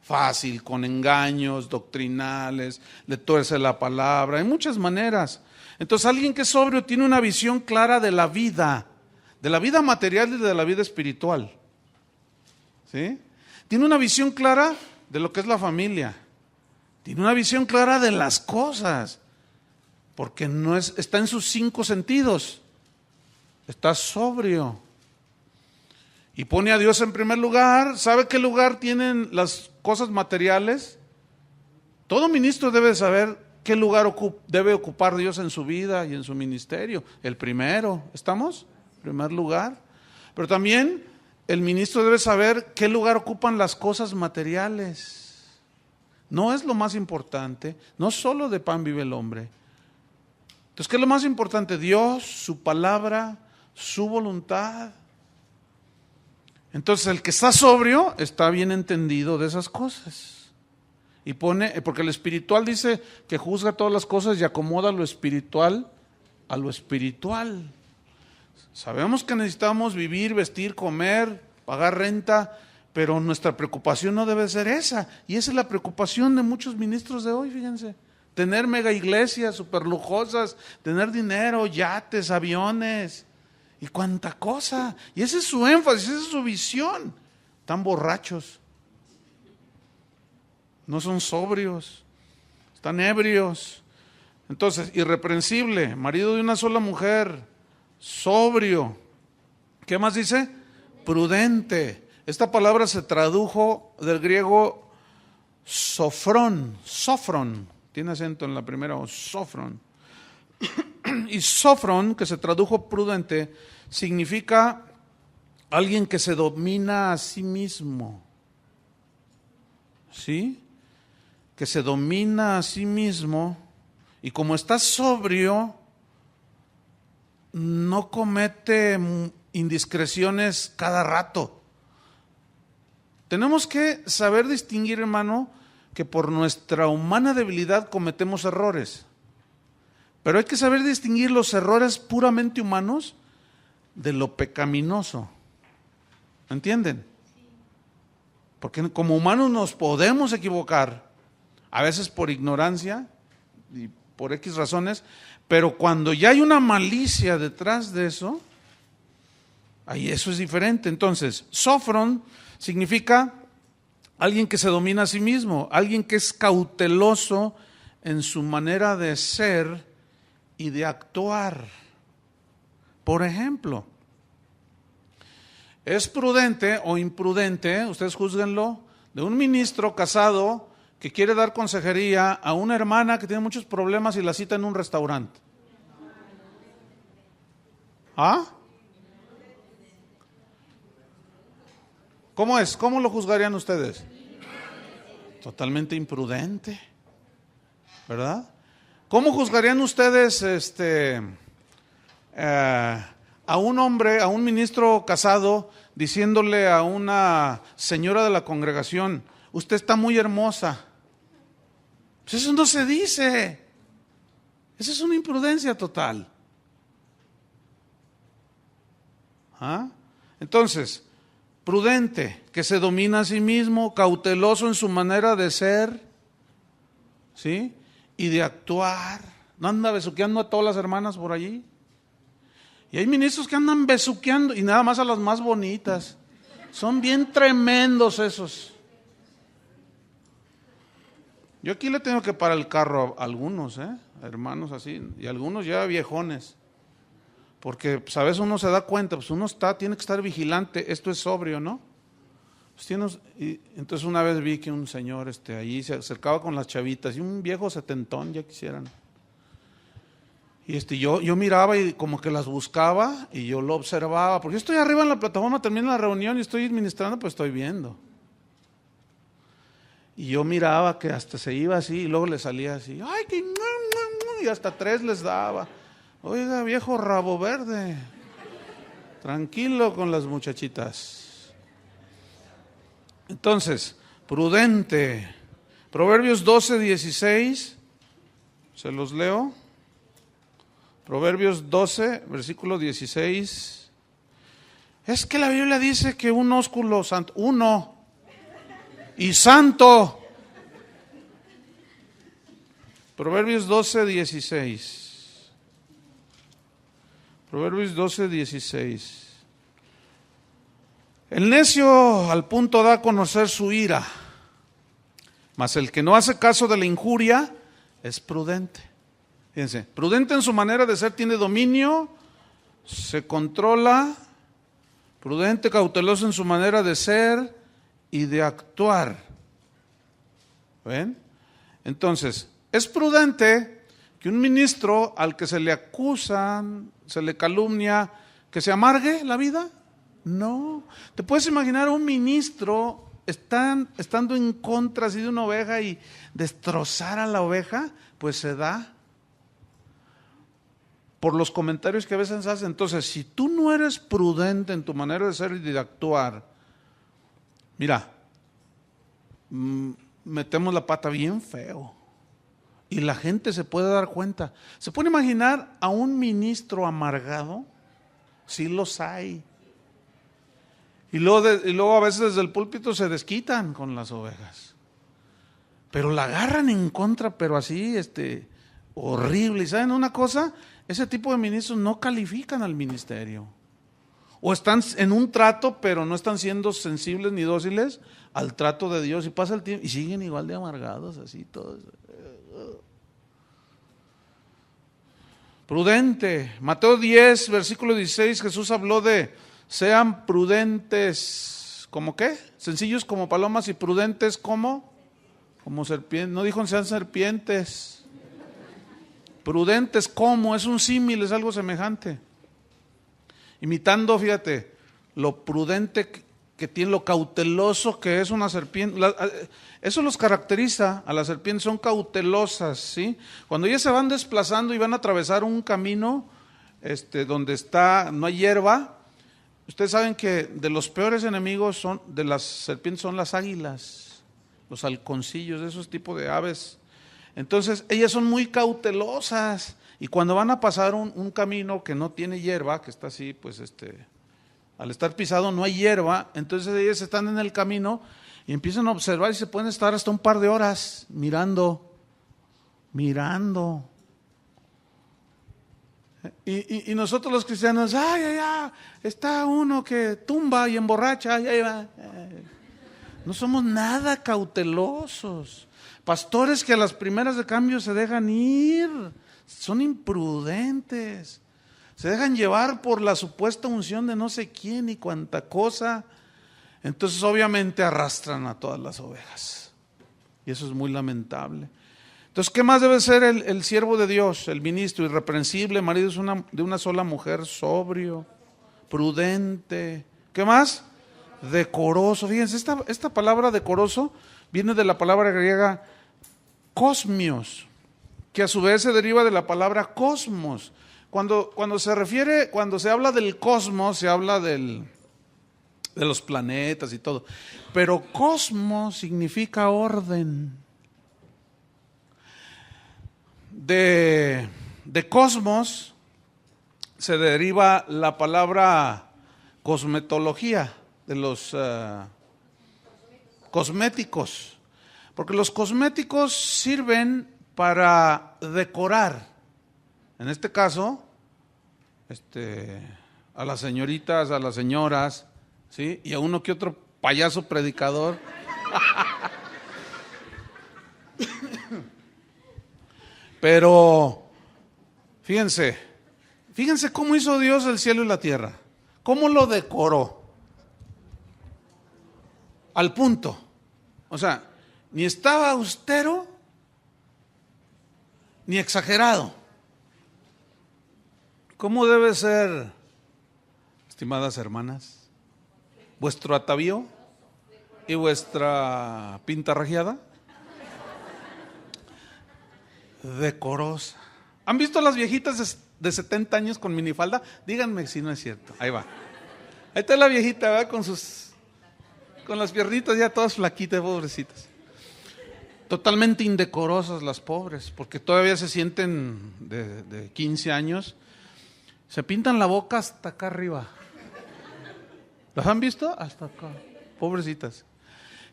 Fácil, con engaños doctrinales, le tuerce la palabra, hay muchas maneras. Entonces alguien que es sobrio tiene una visión clara de la vida material y de la vida espiritual. ¿Sí? Tiene una visión clara de lo que es la familia. Tiene una visión clara de las cosas. Porque está en sus 5 sentidos. Está sobrio. Y pone a Dios en primer lugar. ¿Sabe qué lugar tienen las cosas materiales? Todo ministro debe saber qué lugar debe ocupar Dios en su vida y en su ministerio. El primero, ¿estamos? Primer lugar. Pero también el ministro debe saber qué lugar ocupan las cosas materiales. No es lo más importante, no solo de pan vive el hombre. Entonces, ¿qué es lo más importante? Dios, su palabra, su voluntad. Entonces, el que está sobrio está bien entendido de esas cosas. Y porque el espiritual dice que juzga todas las cosas y acomoda lo espiritual a lo espiritual. Sabemos que necesitamos vivir, vestir, comer, pagar renta, pero nuestra preocupación no debe ser esa. Y esa es la preocupación de muchos ministros de hoy, fíjense. Tener mega iglesias super lujosas, tener dinero, yates, aviones y cuánta cosa. Y ese es su énfasis, esa es su visión. Están borrachos. No son sobrios. Están ebrios. Entonces, irreprensible, marido de una sola mujer, sobrio. ¿Qué más dice? Prudente. Esta palabra se tradujo del griego sofrón, tiene acento en la primera O, sofrón. Y sofrón, que se tradujo prudente, significa alguien que se domina a sí mismo. ¿Sí? Que se domina a sí mismo y como está sobrio, no comete indiscreciones cada rato. Tenemos que saber distinguir, hermano, que por nuestra humana debilidad cometemos errores. Pero hay que saber distinguir los errores puramente humanos de lo pecaminoso. ¿Entienden? Porque como humanos nos podemos equivocar, a veces por ignorancia y por X razones, pero cuando ya hay una malicia detrás de eso, ahí eso es diferente. Entonces, sofrón significa alguien que se domina a sí mismo, alguien que es cauteloso en su manera de ser y de actuar. Por ejemplo, ¿es prudente o imprudente, ustedes júzguenlo, de un ministro casado que quiere dar consejería a una hermana que tiene muchos problemas y la cita en un restaurante? ¿Ah? ¿Cómo es? ¿Cómo lo juzgarían ustedes? Totalmente imprudente, ¿verdad? ¿Cómo juzgarían ustedes a un hombre, a un ministro casado, diciéndole a una señora de la congregación, usted está muy hermosa? Pues eso no se dice. Esa es una imprudencia total. ¿Ah? Entonces, prudente, que se domina a sí mismo, cauteloso en su manera de ser, ¿sí? Y de actuar. No anda besuqueando a todas las hermanas por allí. Y hay ministros que andan besuqueando y nada más a las más bonitas. Son bien tremendos esos. Yo aquí le tengo que parar el carro a algunos, hermanos así, y algunos ya viejones. Porque, ¿sabes? Uno se da cuenta, pues uno tiene que estar vigilante, esto es sobrio, ¿no? Pues entonces una vez vi que un señor allí se acercaba con las chavitas y un viejo setentón, ya quisieran. Y yo miraba y como que las buscaba y yo lo observaba, porque yo estoy arriba en la plataforma, termina la reunión y estoy administrando, pues estoy viendo. Y yo miraba que hasta se iba así y luego le salía así, ¡ay, que! Y hasta 3 les daba. Oiga, viejo rabo verde, tranquilo con las muchachitas. Entonces, prudente. Proverbios 12:16, se los leo. Proverbios 12, versículo 16. Es que la Biblia dice que un ósculo santo, uno, y santo. Proverbios 12:16. Proverbios 12:16. El necio al punto da a conocer su ira, mas el que no hace caso de la injuria es prudente. Fíjense, prudente en su manera de ser, tiene dominio, se controla, prudente, cauteloso en su manera de ser y de actuar. ¿Ven? Entonces, es prudente que un ministro al que se le acusan, se le calumnia, que se amargue la vida. No. ¿Te puedes imaginar un ministro estando en contra así de una oveja y destrozar a la oveja? Pues se da por los comentarios que a veces hacen. Entonces, si tú no eres prudente en tu manera de ser y de actuar, mira, metemos la pata bien feo. Y la gente se puede dar cuenta. ¿Se puede imaginar a un ministro amargado? Sí los hay. Y luego a veces desde el púlpito se desquitan con las ovejas. Pero la agarran en contra, pero así, horrible. ¿Y saben una cosa? Ese tipo de ministros no califican al ministerio. O están en un trato, pero no están siendo sensibles ni dóciles al trato de Dios. Y pasa el tiempo y siguen igual de amargados, así todos. Prudente. Mateo 10, versículo 16, Jesús habló de sean prudentes. ¿Cómo qué? Sencillos como palomas y prudentes como serpientes. No dijo sean serpientes. Prudentes como, es un símil, es algo semejante. Imitando, fíjate, lo prudente que tiene, lo cauteloso que es una serpiente. Eso los caracteriza a las serpientes, son cautelosas, ¿sí? Cuando ellas se van desplazando y van a atravesar un camino donde no hay hierba, ustedes saben que de los peores enemigos de las serpientes son las águilas, los halconcillos, esos tipos de aves. Entonces, ellas son muy cautelosas. Y cuando van a pasar un camino que no tiene hierba, que está así, pues al estar pisado no hay hierba, entonces ellas están en el camino y empiezan a observar y se pueden estar hasta un par de horas mirando. Y nosotros los cristianos, está uno que tumba y emborracha, no somos nada cautelosos. Pastores que a las primeras de cambio se dejan ir, son imprudentes, se dejan llevar por la supuesta unción de no sé quién y cuánta cosa. Entonces obviamente arrastran a todas las ovejas. Y eso es muy lamentable. Entonces, ¿qué más debe ser el siervo de Dios, el ministro? Irreprensible, marido de una sola mujer, sobrio, prudente. ¿Qué más? Decoroso. Fíjense, esta palabra decoroso viene de la palabra griega cosmios, que a su vez se deriva de la palabra cosmos. Cuando se habla del cosmos, se habla de los planetas y todo. Pero cosmos significa orden. De cosmos se deriva la palabra cosmetología, de los cosméticos. Porque los cosméticos sirven para decorar, en este caso, a las señoritas, a las señoras, ¿sí? Y a uno que otro payaso predicador. Pero, fíjense cómo hizo Dios el cielo y la tierra, cómo lo decoró, al punto, o sea, ni estaba austero, ni exagerado. ¿Cómo debe ser, estimadas hermanas, vuestro atavío y vuestra pinta rajeada? Decorosa. ¿Han visto las viejitas de 70 años con minifalda? Díganme si no es cierto. Ahí va. Ahí está la viejita, ¿verdad? Con las piernitas ya todas flaquitas, pobrecitas. Totalmente indecorosas las pobres, porque todavía se sienten de 15 años. Se pintan la boca hasta acá arriba. ¿Las han visto? Hasta acá. Pobrecitas.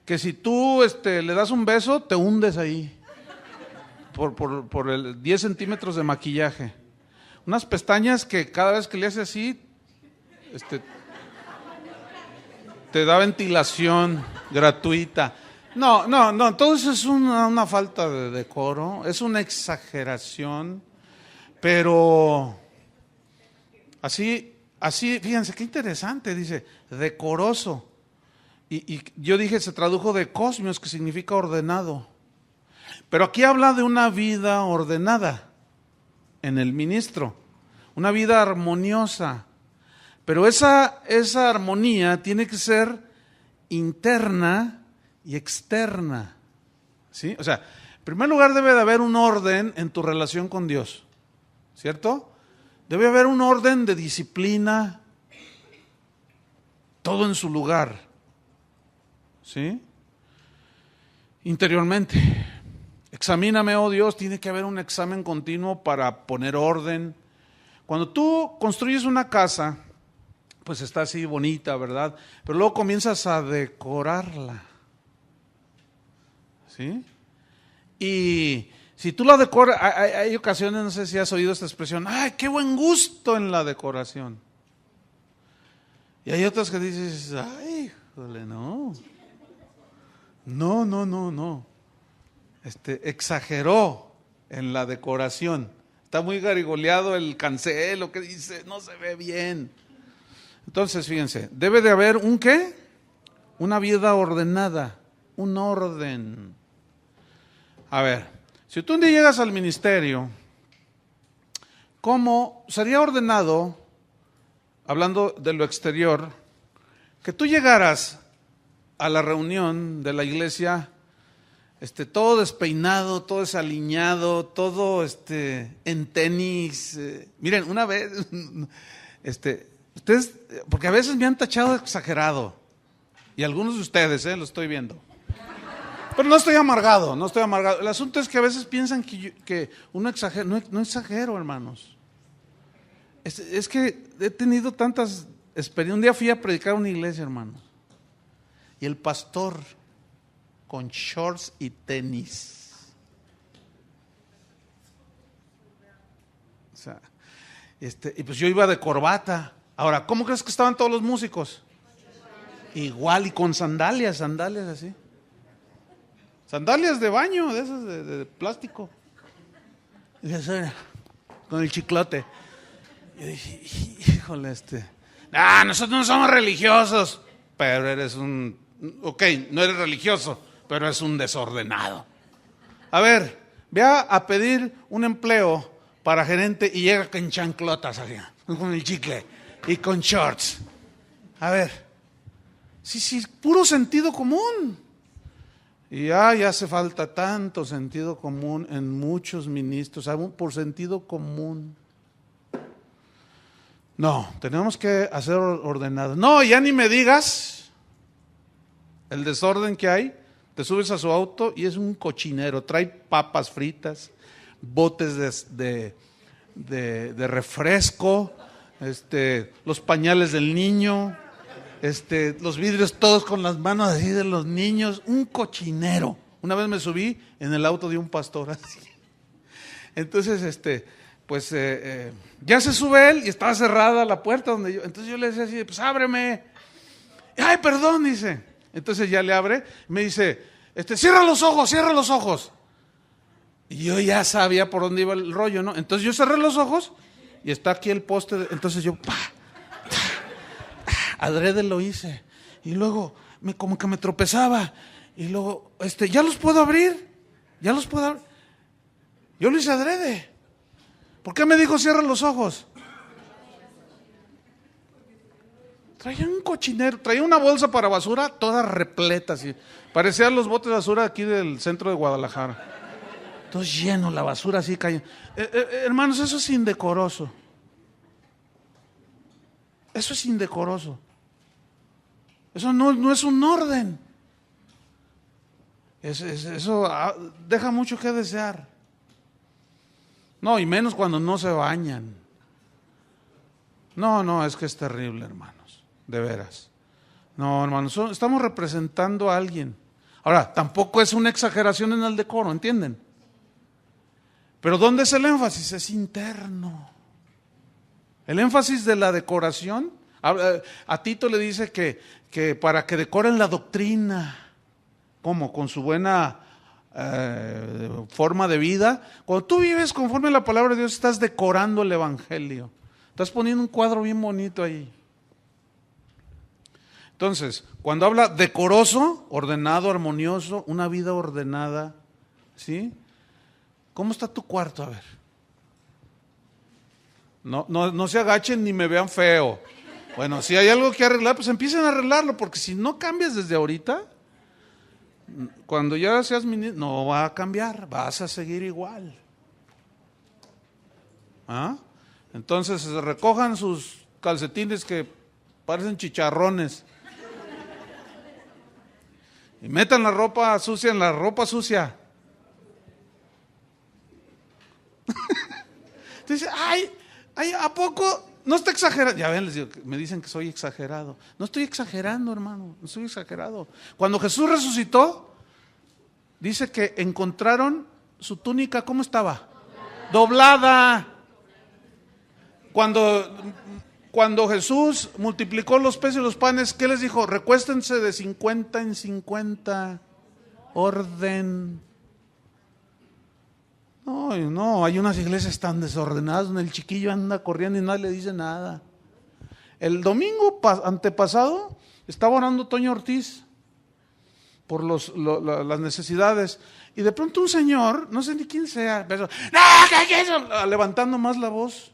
Que si tú le das un beso, te hundes ahí. Por el 10 centímetros de maquillaje. Unas pestañas que cada vez que le hace así, te da ventilación gratuita. No, todo eso es una falta de decoro, es una exageración, pero así, fíjense qué interesante, dice, decoroso. Y yo dije, se tradujo de cosmios, que significa ordenado. Pero aquí habla de una vida ordenada en el ministro, una vida armoniosa. Pero esa armonía tiene que ser interna y externa, ¿sí? O sea, en primer lugar debe de haber un orden en tu relación con Dios, ¿cierto? Debe haber un orden de disciplina, todo en su lugar, ¿sí? Interiormente. Examíname, oh Dios, tiene que haber un examen continuo para poner orden. Cuando tú construyes una casa, pues está así bonita, ¿verdad? Pero luego comienzas a decorarla, ¿sí? Y si tú la decoras, hay ocasiones, no sé si has oído esta expresión, ¡ay, qué buen gusto en la decoración! Y hay otras que dices, ¡ay, híjole, no! No. Exageró en la decoración. Está muy garigoleado el cancelo que dice, no se ve bien. Entonces, fíjense, debe de haber un ¿qué? Una vida ordenada, un orden. A ver, si tú un día llegas al ministerio, ¿cómo sería ordenado, hablando de lo exterior, que tú llegaras a la reunión de la iglesia, todo despeinado, todo desaliñado, todo en tenis? Miren, una vez, ustedes, porque a veces me han tachado de exagerado, y algunos de ustedes, lo estoy viendo. Pero no estoy amargado. El asunto es que a veces piensan que uno exagera. No exagero, hermanos. Es que he tenido tantas experiencias. Un día fui a predicar a una iglesia, hermanos, y el pastor con shorts y tenis. O sea, y pues yo iba de corbata. Ahora, ¿cómo crees que estaban todos los músicos? Igual, y con sandalias así. Sandalias de baño, de esas de plástico. Y dije, con el chiclote. Y dije, híjole, nosotros no somos religiosos. Pero eres ok, no eres religioso, pero es un desordenado. A ver, ve a pedir un empleo para gerente y llega con chanclotas, así, con el chicle y con shorts. A ver, sí, puro sentido común. Y hace falta tanto sentido común en muchos ministros, aún por sentido común. No, tenemos que hacer ordenado. No, ya ni me digas el desorden que hay. Te subes a su auto y es un cochinero. Trae papas fritas, botes de refresco, los pañales del niño, los vidrios todos con las manos así de los niños, un cochinero. Una vez me subí en el auto de un pastor así. Entonces, pues ya se sube él y estaba cerrada la puerta donde yo. Entonces yo le decía así, pues ábreme. Ay, perdón, dice. Entonces ya le abre, me dice, cierra los ojos. Y yo ya sabía por dónde iba el rollo, ¿no? Entonces yo cerré los ojos y está aquí el poste. Entonces yo, adrede lo hice. Y luego como que me tropezaba. Y luego, ¿ya los puedo abrir? Yo lo hice adrede. ¿Por qué me dijo cierra los ojos? Traía un cochinero, traía una bolsa para basura toda repleta, así. Parecían los botes de basura aquí del centro de Guadalajara. Todo lleno, la basura así cayendo. Hermanos, eso es indecoroso. Eso es indecoroso. Eso no es un orden. Eso deja mucho que desear. No, y menos cuando no se bañan. No, es que es terrible, hermanos. De veras. No, hermanos, estamos representando a alguien. Ahora, tampoco es una exageración en el decoro, ¿entienden? Pero ¿dónde es el énfasis? Es interno. El énfasis de la decoración, a Tito le dice que para que decoren la doctrina, ¿cómo? Con su buena forma de vida. Cuando tú vives conforme a la palabra de Dios, estás decorando el evangelio. Estás poniendo un cuadro bien bonito ahí. Entonces, cuando habla decoroso, ordenado, armonioso, una vida ordenada, ¿sí? ¿Cómo está tu cuarto? A ver. No se agachen ni me vean feo. Bueno, si hay algo que arreglar, pues empiecen a arreglarlo, porque si no cambias desde ahorita, cuando ya seas ministro, no va a cambiar, vas a seguir igual. Entonces recojan sus calcetines que parecen chicharrones y metan la ropa sucia en la ropa sucia. Dice, ay, ¿a poco no está exagerando. Ya ven, les digo, me dicen que soy exagerado. No estoy exagerando, hermano, no estoy exagerado. Cuando Jesús resucitó, dice que encontraron su túnica, ¿cómo estaba? Doblada. Cuando Jesús multiplicó los peces y los panes, ¿qué les dijo? Recuéstense de 50 en 50. Orden. No, hay unas iglesias tan desordenadas donde el chiquillo anda corriendo y nadie le dice nada. El domingo antepasado estaba orando Toño Ortiz por las necesidades, y de pronto un señor, no sé ni quién sea, pero levantando más la voz.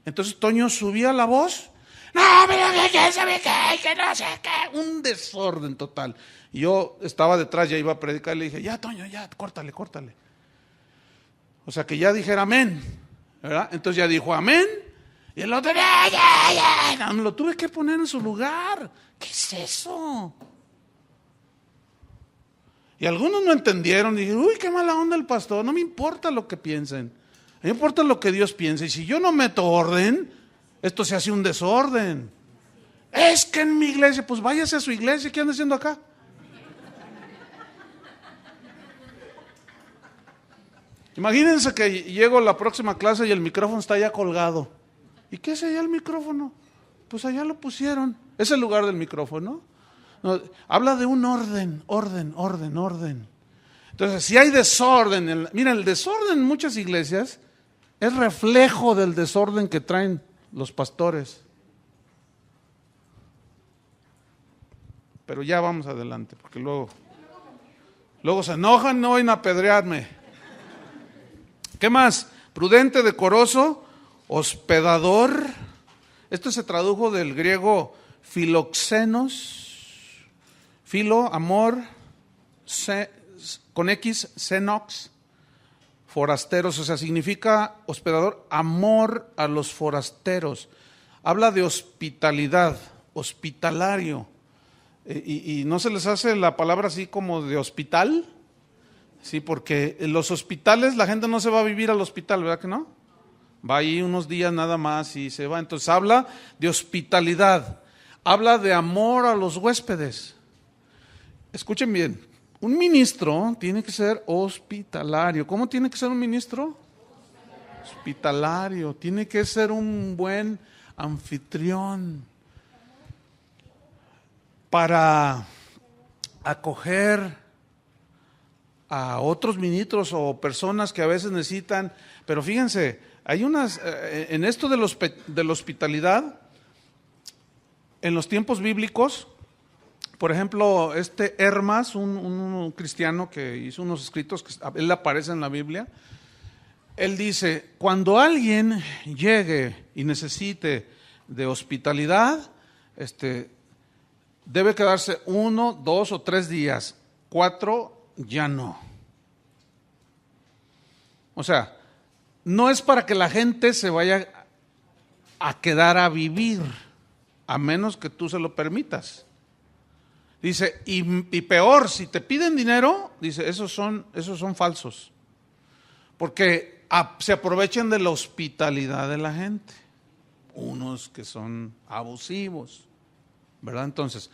Entonces Toño subía la voz, que no sé qué, un desorden total. Y yo estaba detrás, ya iba a predicar, y le dije, ya Toño, ya, córtale. O sea, que ya dijera amén, ¿verdad? Entonces ya dijo amén, y el otro, ya, me lo tuve que poner en su lugar. ¿Qué es eso? Y algunos no entendieron, y dijeron, uy, qué mala onda el pastor. No me importa lo que piensen, a mí me importa lo que Dios piensa. Y si yo no meto orden, esto se hace un desorden. Es que en mi iglesia, pues váyase a su iglesia, ¿qué anda haciendo acá? Imagínense que llego a la próxima clase y el micrófono está ya colgado. ¿Y qué es allá el micrófono? Pues allá lo pusieron. Es el lugar del micrófono. No, habla de un orden. Entonces, si hay desorden, mira, el desorden en muchas iglesias es reflejo del desorden que traen los pastores. Pero ya vamos adelante, porque luego se enojan, no vayan a apedrearme. ¿Qué más? Prudente, decoroso, hospedador. Esto se tradujo del griego filoxenos, filo, amor, con X, xenox, forasteros, o sea, significa hospedador, amor a los forasteros. Habla de hospitalidad, hospitalario. ¿Y no se les hace la palabra así como de hospital? Sí, porque en los hospitales la gente no se va a vivir al hospital, ¿verdad que no? Va ahí unos días nada más y se va. Entonces habla de hospitalidad, habla de amor a los huéspedes. Escuchen bien, un ministro tiene que ser hospitalario. ¿Cómo tiene que ser un ministro? Hospitalario, tiene que ser un buen anfitrión para acoger a otros ministros o personas que a veces necesitan. Pero fíjense, hay unas, en esto de la hospitalidad, en los tiempos bíblicos, por ejemplo, Hermas, un cristiano que hizo unos escritos, que él aparece en la Biblia, él dice, cuando alguien llegue y necesite de hospitalidad, debe quedarse 1, 2 o 3 días, 4 ya no. O sea, no es para que la gente se vaya a quedar a vivir, a menos que tú se lo permitas. Dice, y peor, si te piden dinero, dice, esos son falsos, porque se aprovechan de la hospitalidad de la gente, unos que son abusivos, ¿verdad? Entonces,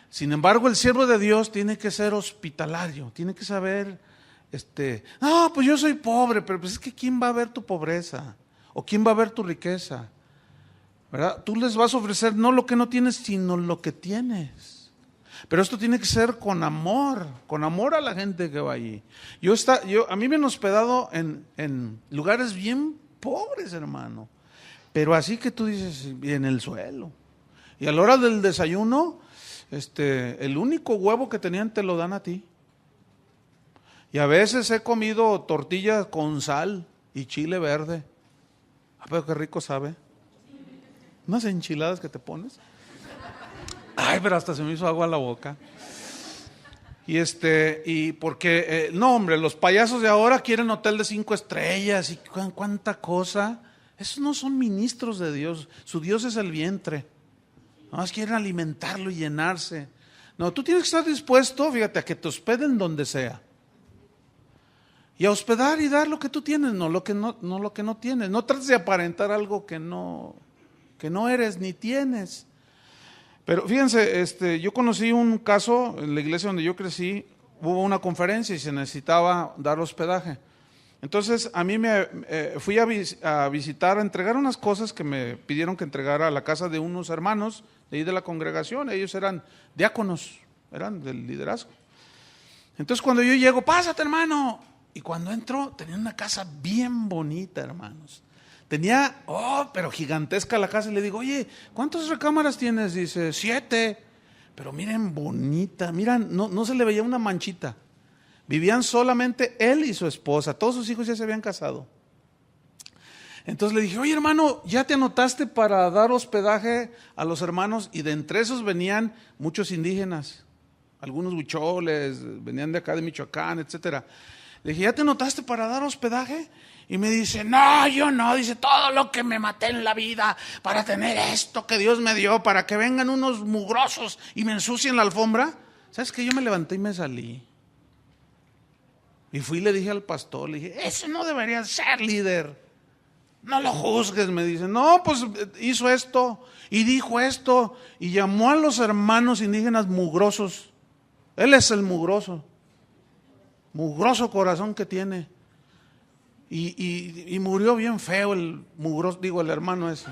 sin embargo, el siervo de Dios tiene que ser hospitalario, tiene que saber, no, pues yo soy pobre, pero pues es que ¿quién va a ver tu pobreza? ¿O quién va a ver tu riqueza? ¿Verdad? Tú les vas a ofrecer no lo que no tienes, sino lo que tienes. Pero esto tiene que ser con amor a la gente que va allí. A mí me han hospedado en lugares bien pobres, hermano, pero así que tú dices, en el suelo. Y a la hora del desayuno, el único huevo que tenían te lo dan a ti. Y a veces he comido tortillas con sal y chile verde. Pero qué rico sabe. Unas enchiladas que te pones. Ay, pero hasta se me hizo agua a la boca. Y porque, no hombre, los payasos de ahora quieren hotel de 5 estrellas y cuánta cosa. Esos no son ministros de Dios. Su Dios es el vientre. Nada más quieren alimentarlo y llenarse. No, tú tienes que estar dispuesto, fíjate, a que te hospeden donde sea. Y a hospedar y dar lo que tú tienes, no lo que no tienes. No trates de aparentar algo que no que no eres ni tienes. Pero fíjense, yo conocí un caso en la iglesia donde yo crecí, hubo una conferencia y se necesitaba dar hospedaje. Entonces a mí fui a visitar, a entregar unas cosas que me pidieron que entregara a la casa de unos hermanos de ahí de la congregación. Ellos eran diáconos, eran del liderazgo. Entonces cuando yo llego, pásate hermano, y cuando entro tenía una casa bien bonita, hermanos. Tenía, pero gigantesca la casa, y le digo, oye, ¿cuántas recámaras tienes? Dice, 7, pero miren bonita, miren, no se le veía una manchita. Vivían solamente él y su esposa, todos sus hijos ya se habían casado. Entonces le dije, oye hermano, ¿ya te anotaste para dar hospedaje a los hermanos? Y de entre esos venían muchos indígenas, algunos huicholes, venían de acá de Michoacán, etcétera. Le dije, ¿ya te anotaste para dar hospedaje? Y me dice, no, yo no, dice, todo lo que me maté en la vida para tener esto que Dios me dio, para que vengan unos mugrosos y me ensucien la alfombra. ¿Sabes qué? Yo me levanté y me salí. Y fui y le dije al pastor, le dije, ese no debería ser líder. No lo juzgues, me dice. No, pues hizo esto y dijo esto y llamó a los hermanos indígenas mugrosos. Él es el mugroso corazón que tiene. Y murió bien feo el mugroso, el hermano ese.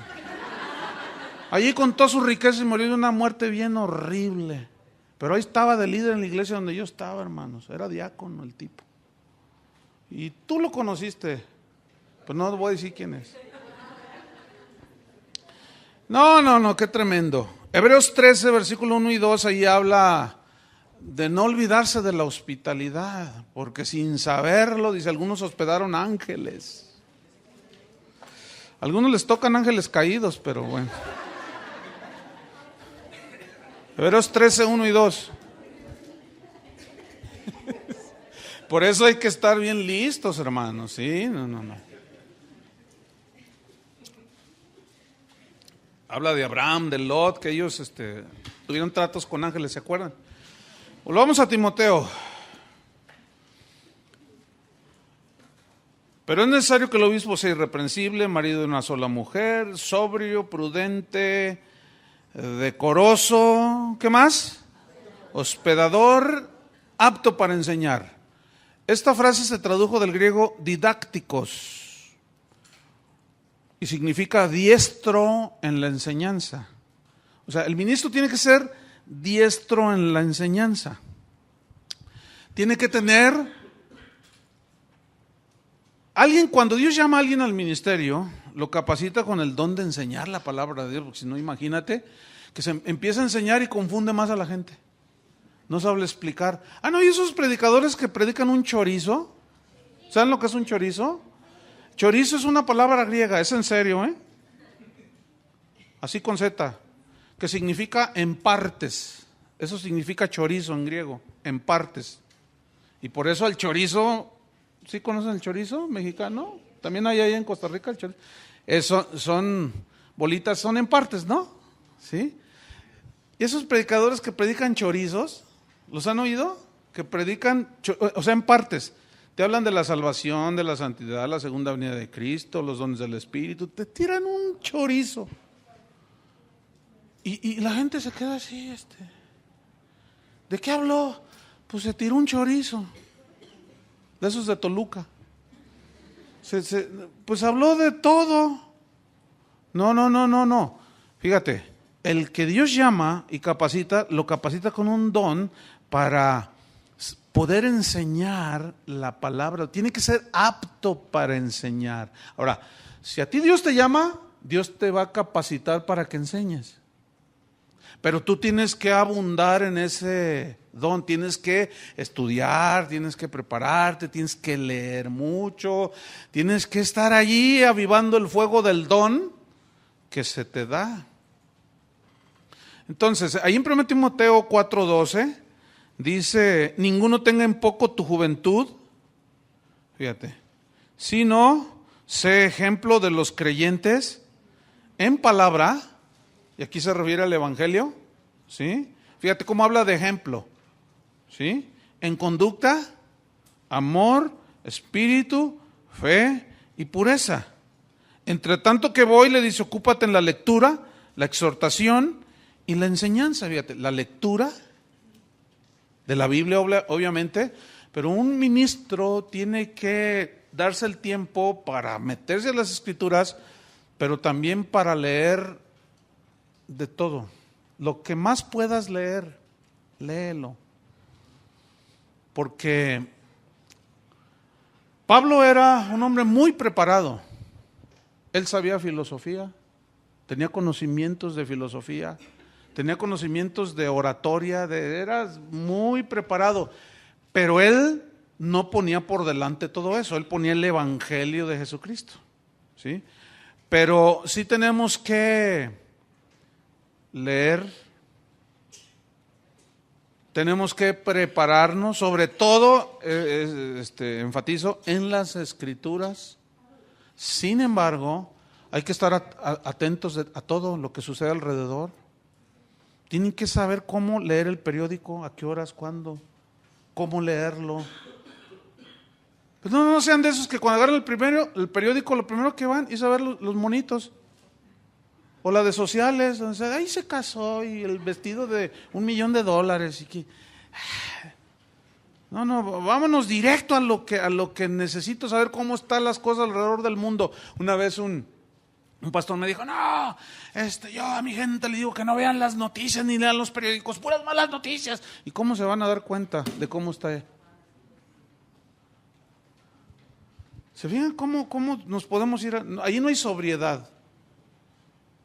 Allí con toda su riqueza y murió de una muerte bien horrible. Pero ahí estaba de líder en la iglesia donde yo estaba, hermanos. Era diácono el tipo. Y tú lo conociste. Pues no voy a decir quién es. No, qué tremendo. Hebreos 13, versículo 1 y 2, ahí habla de no olvidarse de la hospitalidad, porque sin saberlo, dice, algunos hospedaron ángeles. Algunos les tocan ángeles caídos, pero bueno. Hebreos 13, 1 y 2. Por eso hay que estar bien listos, hermanos, ¿sí? No. Habla de Abraham, de Lot, que ellos tuvieron tratos con ángeles, ¿se acuerdan? Volvamos a Timoteo. Pero es necesario que el obispo sea irreprensible, marido de una sola mujer, sobrio, prudente, decoroso, ¿qué más? Hospedador, apto para enseñar. Esta frase se tradujo del griego didácticos y significa diestro en la enseñanza. O sea, el ministro tiene que ser diestro en la enseñanza. Tiene que tener alguien, cuando Dios llama a alguien al ministerio, lo capacita con el don de enseñar la palabra de Dios, porque si no, imagínate que se empieza a enseñar y confunde más a la gente. No sabe explicar. ¿Y esos predicadores que predican un chorizo? ¿Saben lo que es un chorizo? Chorizo es una palabra griega, es en serio, así con Z, que significa en partes. Eso significa chorizo en griego, en partes. Y por eso el chorizo, ¿sí conocen el chorizo mexicano? También hay ahí en Costa Rica el chorizo. Son bolitas, son en partes, ¿no? ¿Sí? Y esos predicadores que predican chorizos, ¿los han oído? Que predican, en partes. Te hablan de la salvación, de la santidad, la segunda venida de Cristo, los dones del Espíritu. Te tiran un chorizo. Y la gente se queda así, ¿de qué habló? Pues se tiró un chorizo. De esos de Toluca. Pues habló de todo. No. Fíjate, el que Dios llama y capacita, lo capacita con un don para poder enseñar la palabra. Tiene que ser apto para enseñar. Ahora, si a ti Dios te llama, Dios te va a capacitar para que enseñes. Pero tú tienes que abundar en ese don, tienes que estudiar, tienes que prepararte, tienes que leer mucho, tienes que estar allí avivando el fuego del don que se te da. Entonces, ahí en 1 Timoteo 4:12 dice, ninguno tenga en poco tu juventud, fíjate, sino sé ejemplo de los creyentes en palabra. Y aquí se refiere al Evangelio, ¿sí? Fíjate cómo habla de ejemplo, ¿sí? En conducta, amor, espíritu, fe y pureza. Entre tanto que voy, le dice, ocúpate en la lectura, la exhortación y la enseñanza. Fíjate, la lectura de la Biblia, obviamente, pero un ministro tiene que darse el tiempo para meterse en las Escrituras, pero también para leer de todo. Lo que más puedas leer, léelo. Porque Pablo era un hombre muy preparado. Él sabía filosofía, tenía conocimientos de filosofía, tenía conocimientos de oratoria, era muy preparado. Pero él no ponía por delante todo eso, él ponía el evangelio de Jesucristo, ¿sí? Pero sí tenemos que leer, tenemos que prepararnos, sobre todo, enfatizo, en las Escrituras. Sin embargo, hay que estar atentos a todo lo que sucede alrededor. Tienen que saber cómo leer el periódico, a qué horas, cuándo, cómo leerlo. Pues no sean de esos que cuando agarran el periódico, lo primero que van es a ver los monitos. O la de sociales, donde ahí se casó y el vestido de $1,000,000 y que... No, vámonos directo a lo que necesito saber, cómo están las cosas alrededor del mundo. Una vez un pastor me dijo, no, yo a mi gente le digo que no vean las noticias ni lean los periódicos, puras malas noticias. ¿Y cómo se van a dar cuenta de cómo está? ¿Se fijan cómo nos podemos ir? Ahí no hay sobriedad.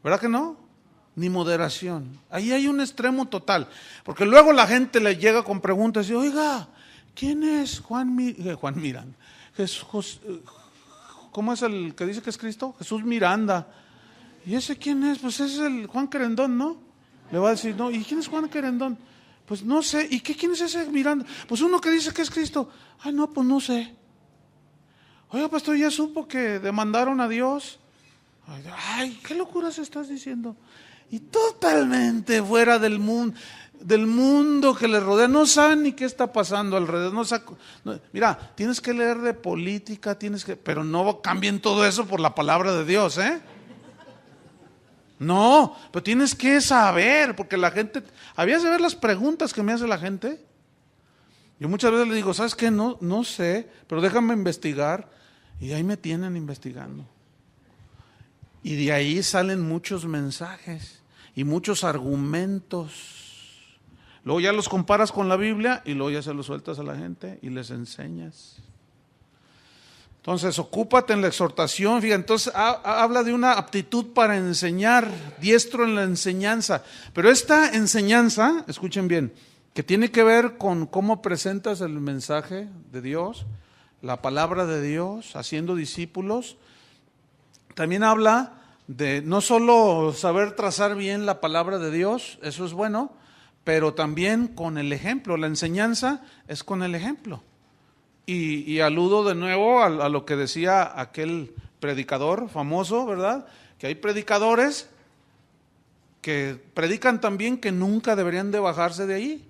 ¿Verdad que no? Ni moderación. Ahí hay un extremo total. Porque luego la gente le llega con preguntas y dice, oiga, ¿quién es Juan Miranda? ¿Cómo es el que dice que es Cristo? Jesús Miranda. ¿Y ese quién es? Pues es el Juan Querendón, ¿no? Le va a decir, no, ¿y quién es Juan Querendón? Pues no sé. ¿Y quién es ese Miranda? Pues uno que dice que es Cristo. Ay, no, pues no sé. Oiga, pastor, ¿ya supo que demandaron a Dios? Ay, ¿qué locuras estás diciendo? Y totalmente fuera del mundo que les rodea, no saben ni qué está pasando alrededor. Mira, tienes que leer de política, pero no cambien todo eso por la palabra de Dios, ¿eh? No, pero tienes que saber, porque la gente, ¿habías de ver las preguntas que me hace la gente? Yo muchas veces le digo, ¿sabes qué? No sé, pero déjame investigar, y ahí me tienen investigando. Y de ahí salen muchos mensajes y muchos argumentos. Luego ya los comparas con la Biblia y luego ya se los sueltas a la gente y les enseñas. Entonces, ocúpate en la exhortación. Fíjate, entonces habla de una aptitud para enseñar, diestro en la enseñanza. Pero esta enseñanza, escuchen bien, que tiene que ver con cómo presentas el mensaje de Dios, la palabra de Dios, haciendo discípulos. También habla de no solo saber trazar bien la palabra de Dios, eso es bueno, pero también con el ejemplo. La enseñanza es con el ejemplo. Y aludo de nuevo a lo que decía aquel predicador famoso, ¿verdad? Que hay predicadores que predican tan bien que nunca deberían de bajarse de ahí.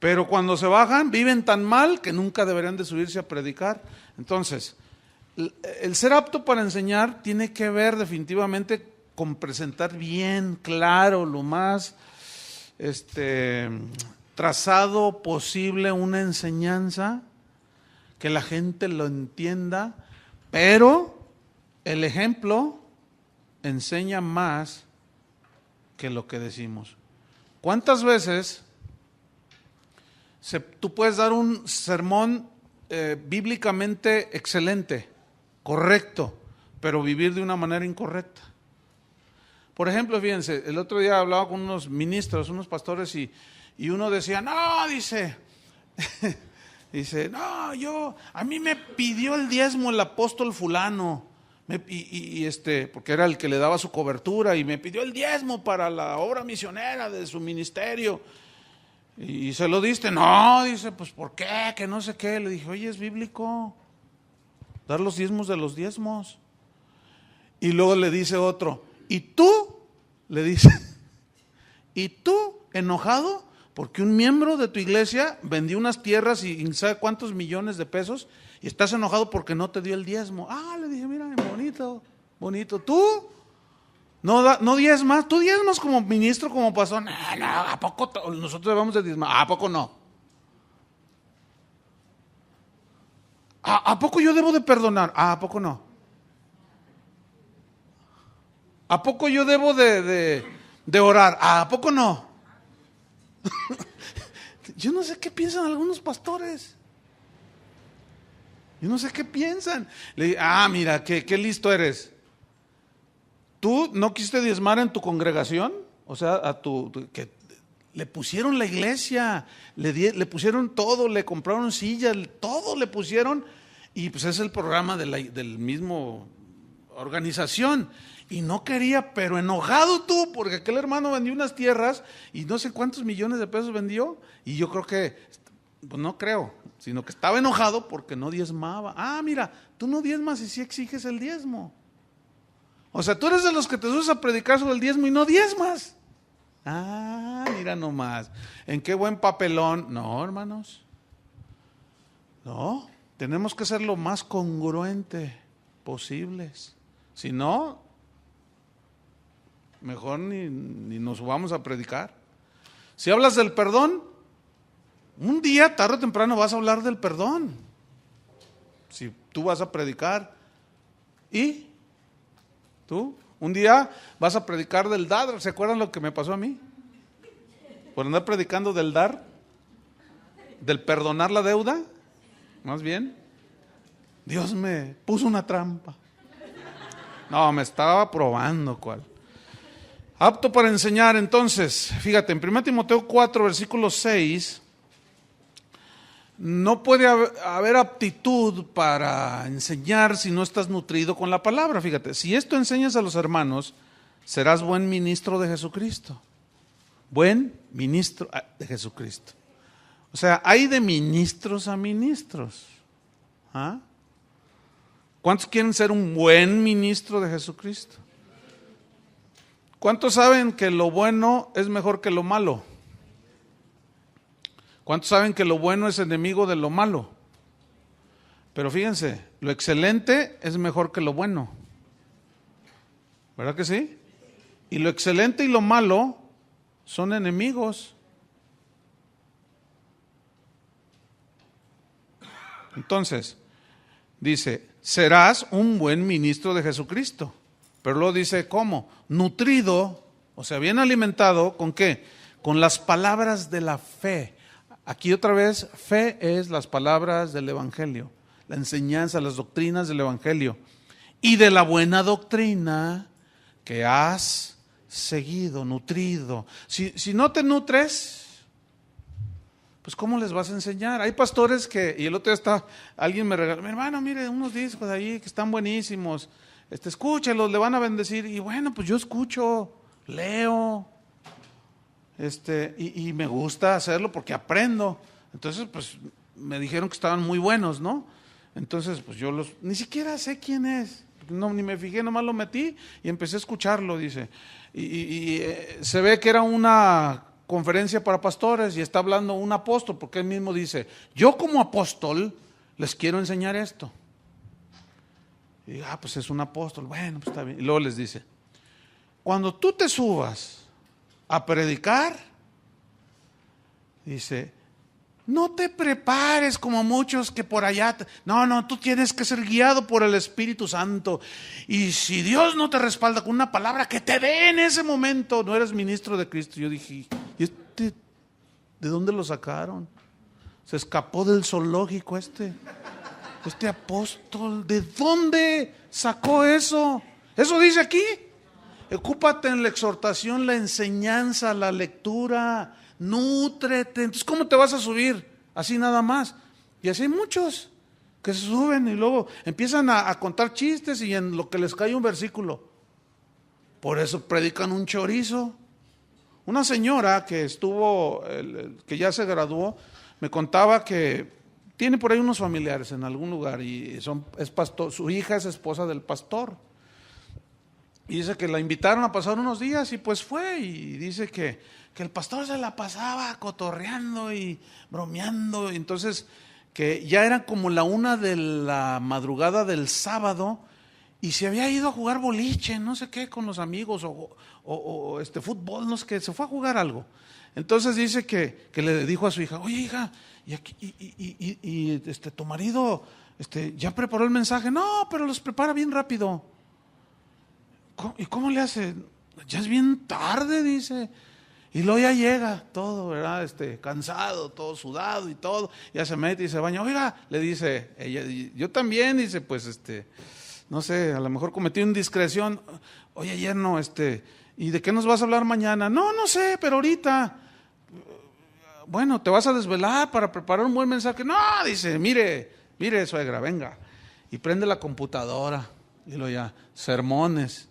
Pero cuando se bajan, viven tan mal que nunca deberían de subirse a predicar. Entonces, el ser apto para enseñar tiene que ver definitivamente con presentar bien, claro, lo más trazado posible una enseñanza, que la gente lo entienda, pero el ejemplo enseña más que lo que decimos. ¿Cuántas veces tú puedes dar un sermón bíblicamente excelente, correcto, pero vivir de una manera incorrecta? Por ejemplo, fíjense, el otro día hablaba con unos ministros, unos pastores, y uno decía, no, dice, a mí me pidió el diezmo el apóstol fulano, porque era el que le daba su cobertura, y me pidió el diezmo para la obra misionera de su ministerio. Y se lo diste. No, dice, pues ¿por qué? Que no sé qué. Le dije, oye, es bíblico dar los diezmos de los diezmos. Y luego le dice otro, ¿y tú? Le dice, ¿y tú enojado? Porque un miembro de tu iglesia vendió unas tierras y ¿sabe cuántos millones de pesos? Y estás enojado porque no te dio el diezmo. Le dije, mira, bonito, bonito. ¿Tú? No diezmas. ¿Tú diezmas como ministro, como pastor? No, ¿a poco nosotros debemos de diezmar? ¿A poco no? ¿A poco yo debo de perdonar? ¿A poco no? ¿A poco yo debo de orar? ¿A poco no? Yo no sé qué piensan algunos pastores. Yo no sé qué piensan. Le digo, mira, qué listo eres. ¿Tú no quisiste diezmar en tu congregación? O sea, que le pusieron la iglesia, le pusieron todo, le compraron sillas, todo le pusieron. Y pues es el programa del mismo organización. Y no quería, pero enojado tú, porque aquel hermano vendió unas tierras y no sé cuántos millones de pesos vendió. Y yo creo que, pues no creo, sino que estaba enojado porque no diezmaba. Mira, tú no diezmas y sí exiges el diezmo. O sea, tú eres de los que te subes a predicar sobre el diezmo y no diezmas. Mira nomás, en qué buen papelón. No, hermanos, no, tenemos que ser lo más congruente posibles. Si no, mejor ni nos subamos a predicar. Si hablas del perdón, un día, tarde o temprano, vas a hablar del perdón. Si tú vas a predicar, ¿y tú? Un día vas a predicar del dar. ¿Se acuerdan lo que me pasó a mí? Por andar predicando del dar, del perdonar la deuda, más bien. Dios me puso una trampa. No, me estaba probando cuál. Apto para enseñar, entonces, fíjate, en 1 Timoteo 4, versículo 6, no puede haber aptitud para enseñar si no estás nutrido con la palabra. Fíjate, si esto enseñas a los hermanos, serás buen ministro de Jesucristo. Buen ministro de Jesucristo. O sea, hay de ministros a ministros. ¿Cuántos quieren ser un buen ministro de Jesucristo? ¿Cuántos saben que lo bueno es mejor que lo malo? ¿Cuántos saben que lo bueno es enemigo de lo malo? Pero fíjense, lo excelente es mejor que lo bueno. ¿Verdad que sí? Y lo excelente y lo malo son enemigos. Entonces, dice, serás un buen ministro de Jesucristo. Pero luego dice, ¿cómo? Nutrido, o sea, bien alimentado, ¿con qué? Con las palabras de la fe. Aquí otra vez, fe es las palabras del Evangelio, la enseñanza, las doctrinas del Evangelio. Y de la buena doctrina que has seguido, nutrido. Si no te nutres, pues ¿cómo les vas a enseñar? Hay pastores y el otro día alguien me regaló, mi hermano, mire, unos discos ahí que están buenísimos. Escúchelos, le van a bendecir. Y bueno, pues yo escucho, leo, y me gusta hacerlo porque aprendo. Entonces, pues me dijeron que estaban muy buenos, ¿no? Entonces, pues yo ni siquiera sé quién es. No, ni me fijé, nomás lo metí y empecé a escucharlo, dice. Y se ve que era una conferencia para pastores y está hablando un apóstol, porque él mismo dice, yo como apóstol les quiero enseñar esto. Y pues es un apóstol, bueno, pues está bien. Y luego les dice, cuando tú te subas a predicar, dice, no te prepares como muchos que por allá, no, tú tienes que ser guiado por el Espíritu Santo. Y si Dios no te respalda con una palabra que te dé en ese momento, no eres ministro de Cristo. Yo dije, ¿y de dónde lo sacaron? Se escapó del zoológico este apóstol. ¿De dónde sacó eso? Eso dice aquí. Ocúpate en la exhortación, la enseñanza, la lectura. Nútrete. Entonces, ¿cómo te vas a subir? Así nada más. Y así hay muchos que se suben y luego empiezan a contar chistes y en lo que les cae un versículo. Por eso predican un chorizo. Una señora que que ya se graduó, me contaba que tiene por ahí unos familiares en algún lugar y es pastor, su hija es esposa del pastor. Y dice que la invitaron a pasar unos días y pues fue, y dice que el pastor se la pasaba cotorreando y bromeando. Y entonces que ya era como la 1 de la madrugada del sábado y se había ido a jugar boliche, no sé qué, con los amigos, o fútbol, no sé qué, se fue a jugar algo. Entonces dice que le dijo a su hija, oye hija, tu marido ya preparó el mensaje. No, pero los prepara bien rápido. ¿Y cómo le hace? Ya es bien tarde, dice. Y luego ya llega todo, ¿verdad? Cansado, todo sudado y todo. Ya se mete y se baña. Oiga, le dice ella, yo también, dice, pues no sé, a lo mejor cometí una indiscreción. Oye, yerno, ¿y de qué nos vas a hablar mañana? No sé, pero ahorita. Bueno, ¿te vas a desvelar para preparar un buen mensaje? No, dice, mire, suegra, venga. Y prende la computadora. Y luego ya, sermones.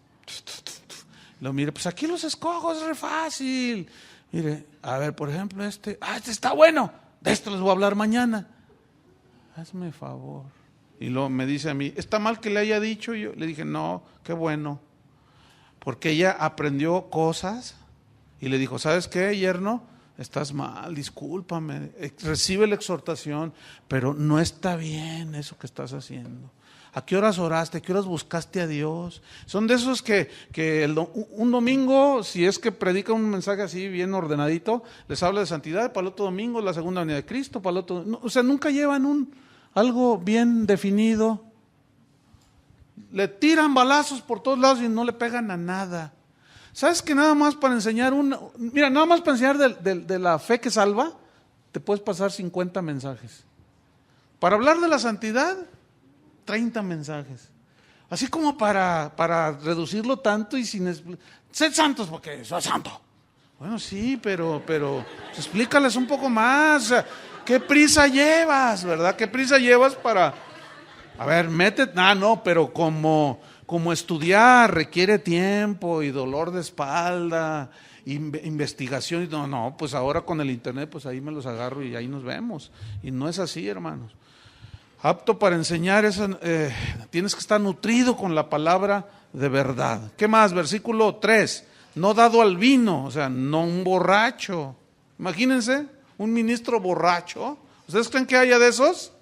Lo mire, pues aquí los escojo, es re fácil. Mire, a ver, por ejemplo, este está bueno. De esto les voy a hablar mañana. Hazme favor. Y luego me dice a mí, ¿está mal que le haya dicho? Yo le dije, no, qué bueno. Porque ella aprendió cosas y le dijo, ¿sabes qué, yerno? Estás mal, discúlpame, recibe la exhortación, pero no está bien eso que estás haciendo. ¿A qué horas oraste? ¿A qué horas buscaste a Dios? Son de esos que un domingo, si es que predica un mensaje así bien ordenadito, les habla de santidad, para el otro domingo la segunda venida de Cristo, para el otro, no, o sea, nunca llevan algo bien definido. Le tiran balazos por todos lados y no le pegan a nada. ¿Sabes que nada más para enseñar nada más para enseñar de la fe que salva, te puedes pasar 50 mensajes. Para hablar de la santidad, 30 mensajes. Así como para reducirlo tanto y sin... Sed santos porque soy santo. Bueno, sí, pero explícales un poco más. O sea, ¿qué prisa llevas, verdad? ¿Qué prisa llevas para... A ver, pero como estudiar requiere tiempo y dolor de espalda, investigación, no, pues ahora con el internet, pues ahí me los agarro y ahí nos vemos. Y no es así, hermanos. Apto para enseñar, tienes que estar nutrido con la palabra de verdad. ¿Qué más? Versículo 3, no dado al vino, o sea, no un borracho. Imagínense, un ministro borracho. ¿Ustedes creen que haya de esos?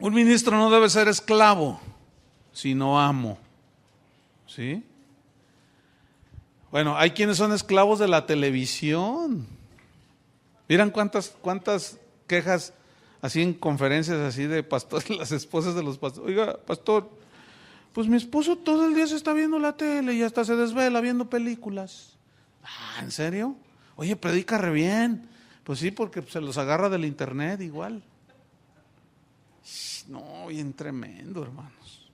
Un ministro no debe ser esclavo, sino amo. ¿Sí? Bueno, hay quienes son esclavos de la televisión. Miran cuántas quejas así en conferencias así de pastores, las esposas de los pastores. Oiga, pastor, pues mi esposo todo el día se está viendo la tele y hasta se desvela viendo películas. ¿En serio? Oye, predica re bien. Pues sí, porque se los agarra del internet igual. No, bien tremendo, hermanos.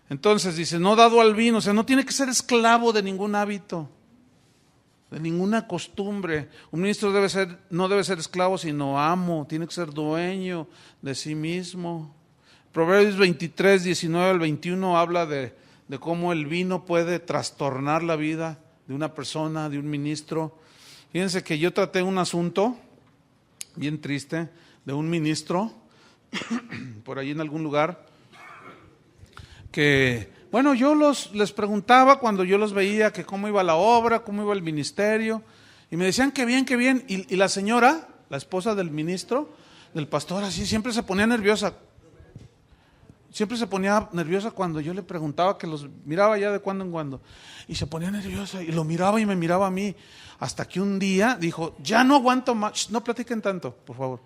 Entonces dice, no dado al vino, o sea, no tiene que ser esclavo de ningún hábito, de ninguna costumbre. Un ministro no debe ser esclavo, sino amo, tiene que ser dueño de sí mismo. Proverbios 23, 19 al 21 habla de cómo el vino puede trastornar la vida de una persona, de un ministro. Fíjense que yo traté un asunto bien triste de un ministro por ahí en algún lugar, que, bueno, yo les preguntaba cuando yo los veía que cómo iba la obra, cómo iba el ministerio, y me decían que bien, y la señora, la esposa del ministro, del pastor, así siempre se ponía nerviosa. Siempre se ponía nerviosa cuando yo le preguntaba, que los miraba ya de cuando en cuando, y se ponía nerviosa, y lo miraba y me miraba a mí, hasta que un día dijo, ya no aguanto más, no platiquen tanto, por favor,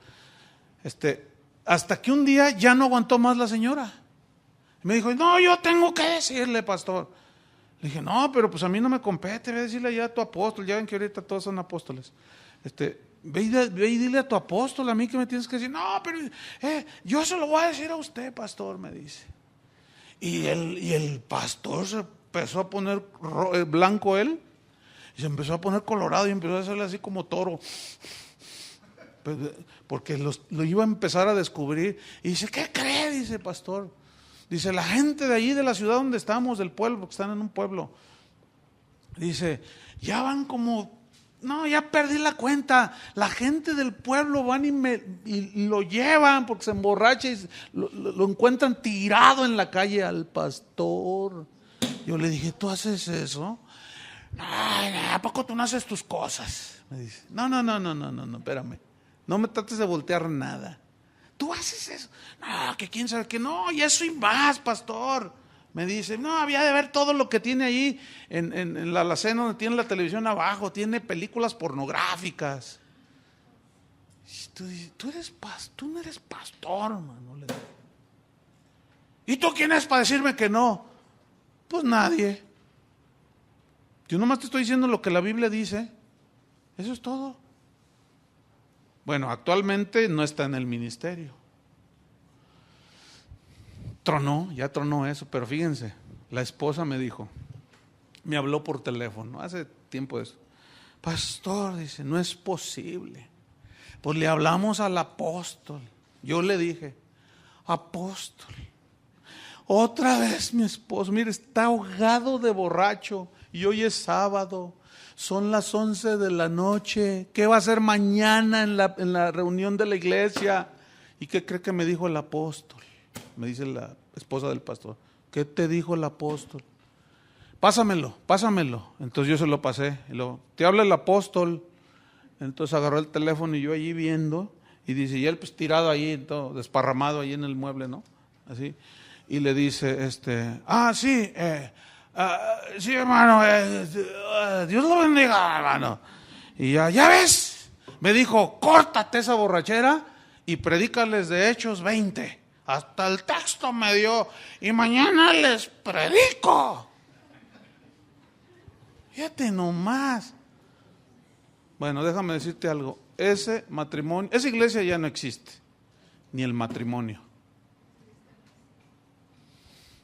hasta que un día ya no aguantó más la señora. Me dijo, no, yo tengo que decirle, pastor. Le dije, no, pero pues a mí no me compete, ve a decirle ya a tu apóstol, ya ven que ahorita todos son apóstoles. Ve y dile a tu apóstol, a mí que me tienes que decir, no, pero yo se lo voy a decir a usted, pastor, me dice. Y el pastor se empezó a poner blanco él, y se empezó a poner colorado y empezó a hacerle así como toro. Porque lo iba a empezar a descubrir. Y dice, ¿qué cree? Dice, pastor. Dice, la gente de allí, de la ciudad donde estamos, del pueblo, porque están en un pueblo. Dice, ya van como, no, ya perdí la cuenta. La gente del pueblo van y lo llevan porque se emborracha y lo encuentran tirado en la calle al pastor. Yo le dije, ¿tú haces eso? No, ¿a poco tú no haces tus cosas? Me dice, no, espérame. No me trates de voltear nada. tú haces eso. No, que quién sabe que no, y eso y más, pastor. Me dice, no, había de ver todo lo que tiene ahí en la alacena donde tiene la televisión abajo, tiene películas pornográficas. Y tú dices, tú no eres pastor, mano. ¿Y tú quién es para decirme que no? Pues nadie. Yo nomás te estoy diciendo lo que la Biblia dice. Eso es todo. Bueno, actualmente no está en el ministerio. Ya tronó eso, pero fíjense, la esposa me dijo, me habló por teléfono, hace tiempo de eso. Pastor, dice, no es posible. Pues le hablamos al apóstol. Yo le dije, apóstol, otra vez mi esposo, mire, está ahogado de borracho y hoy es sábado, son las 11 de la noche, ¿qué va a hacer mañana en la reunión de la iglesia? ¿Y qué cree que me dijo el apóstol? Me dice la esposa del pastor, ¿qué te dijo el apóstol? Pásamelo. Entonces yo se lo pasé. Y luego, te habla el apóstol. Entonces agarró el teléfono y yo allí viendo. Y dice, y él pues tirado ahí, todo desparramado ahí en el mueble, ¿no? Así. Y le dice, sí, sí, hermano, Dios lo bendiga, hermano. Y ya ves, me dijo, córtate esa borrachera y predícales de Hechos 20. Hasta el texto me dio, y mañana les predico. Fíjate nomás. Bueno, déjame decirte algo. Ese matrimonio, esa iglesia ya no existe, ni el matrimonio.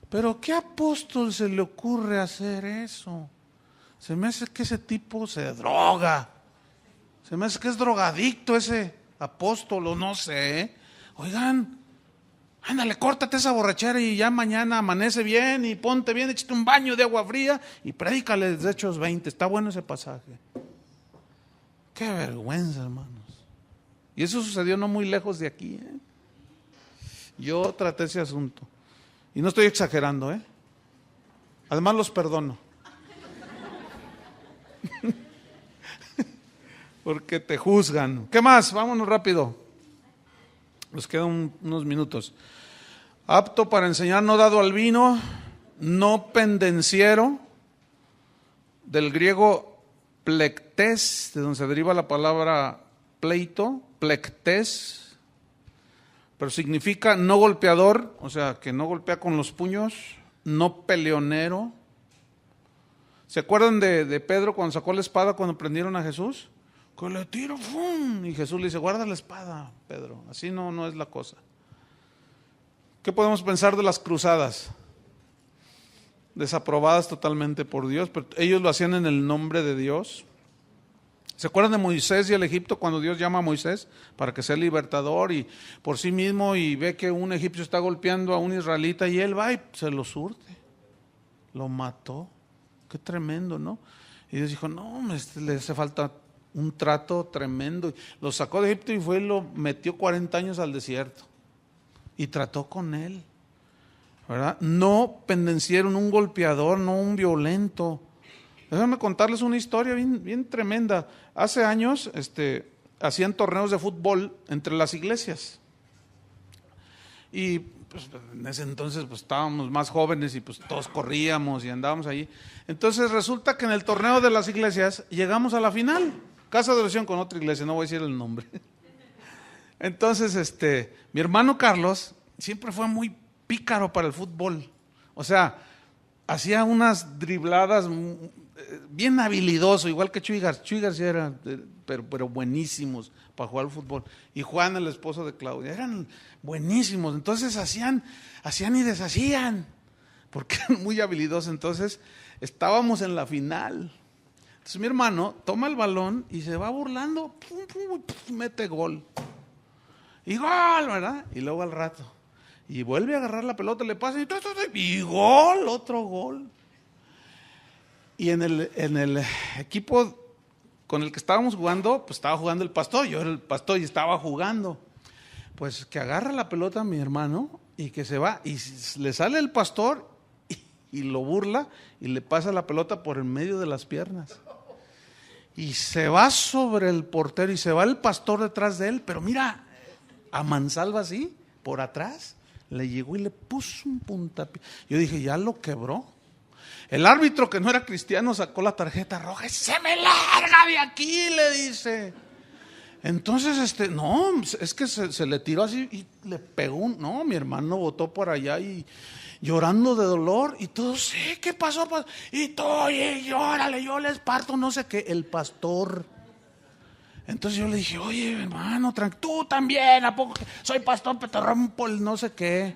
Pero ¿qué apóstol se le ocurre hacer eso? Se me hace que ese tipo se droga. Se me hace que es drogadicto ese apóstol, o no sé. Oigan, ándale, córtate esa borrachera y ya mañana amanece bien y ponte bien, échate un baño de agua fría y prédicale de Hechos 20. Está bueno ese pasaje. Qué vergüenza, hermanos. Y eso sucedió no muy lejos de aquí. Yo traté ese asunto. Y no estoy exagerando, Además los perdono. Porque te juzgan. ¿Qué más? Vámonos rápido. Nos quedan unos minutos. Apto para enseñar, no dado al vino, no pendenciero, del griego plektes, de donde se deriva la palabra pleito, plektes, pero significa no golpeador, o sea, que no golpea con los puños, no peleonero. ¿Se acuerdan de Pedro cuando sacó la espada cuando prendieron a Jesús? Que le tiro, ¡fum! Y Jesús le dice, guarda la espada, Pedro, así no es la cosa. ¿Qué podemos pensar de las cruzadas? Desaprobadas totalmente por Dios, pero ellos lo hacían en el nombre de Dios. ¿Se acuerdan de Moisés y el Egipto cuando Dios llama a Moisés para que sea libertador y por sí mismo y ve que un egipcio está golpeando a un israelita y él va y se lo surte? Lo mató. Qué tremendo, ¿no? Y Dios dijo, no, le hace falta un trato tremendo. Lo sacó de Egipto y fue y lo metió 40 años al desierto. Y trató con él, ¿verdad? No pendencieron un golpeador, no un violento. Déjenme contarles una historia bien tremenda. Hace años hacían torneos de fútbol entre las iglesias. Y pues, en ese entonces pues, estábamos más jóvenes y pues todos corríamos y andábamos ahí. Entonces resulta que en el torneo de las iglesias llegamos a la final. Casa de oración con otra iglesia, no voy a decir el nombre. Entonces, mi hermano Carlos siempre fue muy pícaro para el fútbol. O sea, hacía unas dribladas bien habilidoso, igual que Chuy García era, pero buenísimos para jugar al fútbol. Y Juan, el esposo de Claudia, eran buenísimos. Entonces hacían y deshacían, porque eran muy habilidosos. Entonces estábamos en la final. Entonces mi hermano toma el balón y se va burlando, mete gol. Y gol, ¿verdad? Y luego al rato, y vuelve a agarrar la pelota, le pasa y gol, otro gol. Y en el equipo con el que estábamos jugando, pues estaba jugando el pastor, yo era el pastor y estaba jugando. Pues que agarra la pelota a mi hermano y que se va, y le sale el pastor y lo burla y le pasa la pelota por el medio de las piernas. Y se va sobre el portero y se va el pastor detrás de él, pero mira, a mansalva así, por atrás, le llegó y le puso un puntapié. Yo dije, ya lo quebró. El árbitro, que no era cristiano, sacó la tarjeta roja y se me larga de aquí, le dice. Entonces, no, es que se le tiró así y le pegó no, mi hermano botó por allá y llorando de dolor y todo, sí, ¿qué pasó? Y todo, y llórale, yo les parto, no sé qué, el pastor. Entonces yo le dije, oye, hermano, tú también, ¿a poco? Soy pastor, pero te rompo el no sé qué.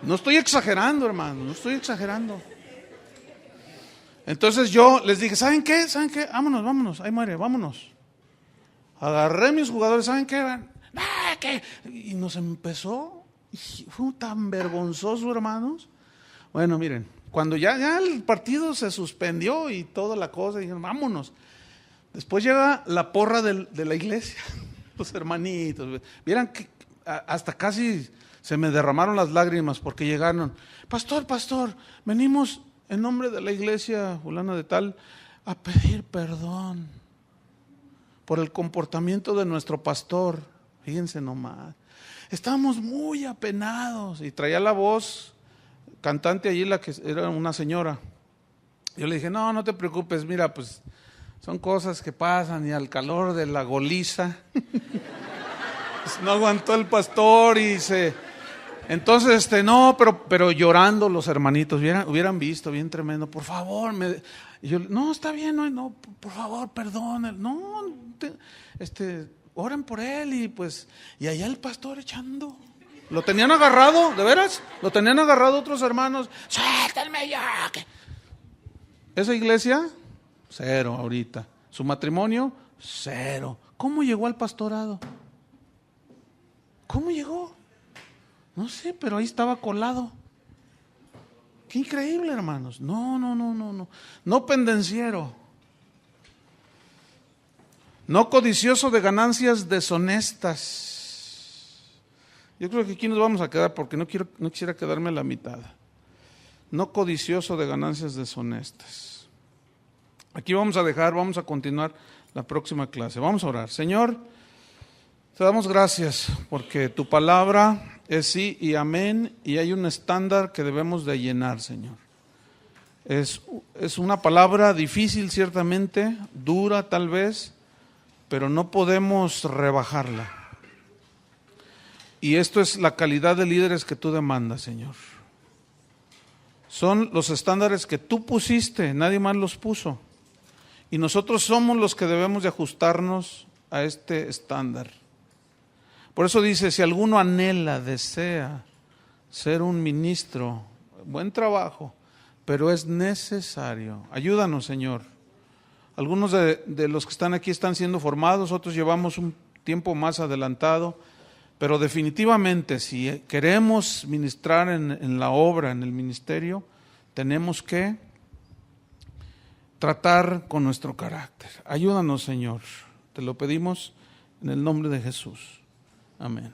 No estoy exagerando, hermano, no estoy exagerando. Entonces yo les dije, ¿saben qué? Vámonos, ahí muere, vámonos. Agarré mis jugadores, ¿saben qué? ¿Qué? Y nos empezó, y fue tan vergonzoso, hermanos. Bueno, miren, cuando ya el partido se suspendió y toda la cosa, dijeron, vámonos. Después llega la porra de la iglesia, los hermanitos. Vieran que hasta casi se me derramaron las lágrimas porque llegaron. Pastor, venimos en nombre de la iglesia fulana de tal a pedir perdón por el comportamiento de nuestro pastor. Fíjense nomás. Estábamos muy apenados y traía la voz cantante allí, la que era una señora. Yo le dije, no te preocupes, mira, pues son cosas que pasan y al calor de la goliza pues no aguantó el pastor y entonces no, pero llorando los hermanitos, hubieran visto bien tremendo, por favor, yo, no, está bien, no, por favor, perdón, no, oren por él y allá el pastor echando. Lo tenían agarrado, ¿de veras? Lo tenían agarrado otros hermanos. Suéltenme ya. Esa iglesia, 0 ahorita. Su matrimonio, 0. ¿Cómo llegó al pastorado? ¿Cómo llegó? No sé, pero ahí estaba colado. Qué increíble, hermanos. No. No pendenciero. No codicioso de ganancias deshonestas. Yo creo que aquí nos vamos a quedar porque no quisiera quedarme a la mitad. No codicioso de ganancias deshonestas. Aquí vamos a continuar la próxima clase. Vamos a orar. Señor, te damos gracias porque tu palabra es sí y amén y hay un estándar que debemos de llenar, Señor. Es una palabra difícil ciertamente, dura tal vez, pero no podemos rebajarla. Y esto es la calidad de líderes que tú demandas, Señor. Son los estándares que tú pusiste, nadie más los puso. Y nosotros somos los que debemos de ajustarnos a este estándar. Por eso dice, si alguno anhela, desea ser un ministro, buen trabajo, pero es necesario. Ayúdanos, Señor. Algunos de los que están aquí están siendo formados, otros llevamos un tiempo más adelantado. Pero definitivamente, si queremos ministrar en la obra, en el ministerio, tenemos que tratar con nuestro carácter. Ayúdanos, Señor. Te lo pedimos en el nombre de Jesús. Amén.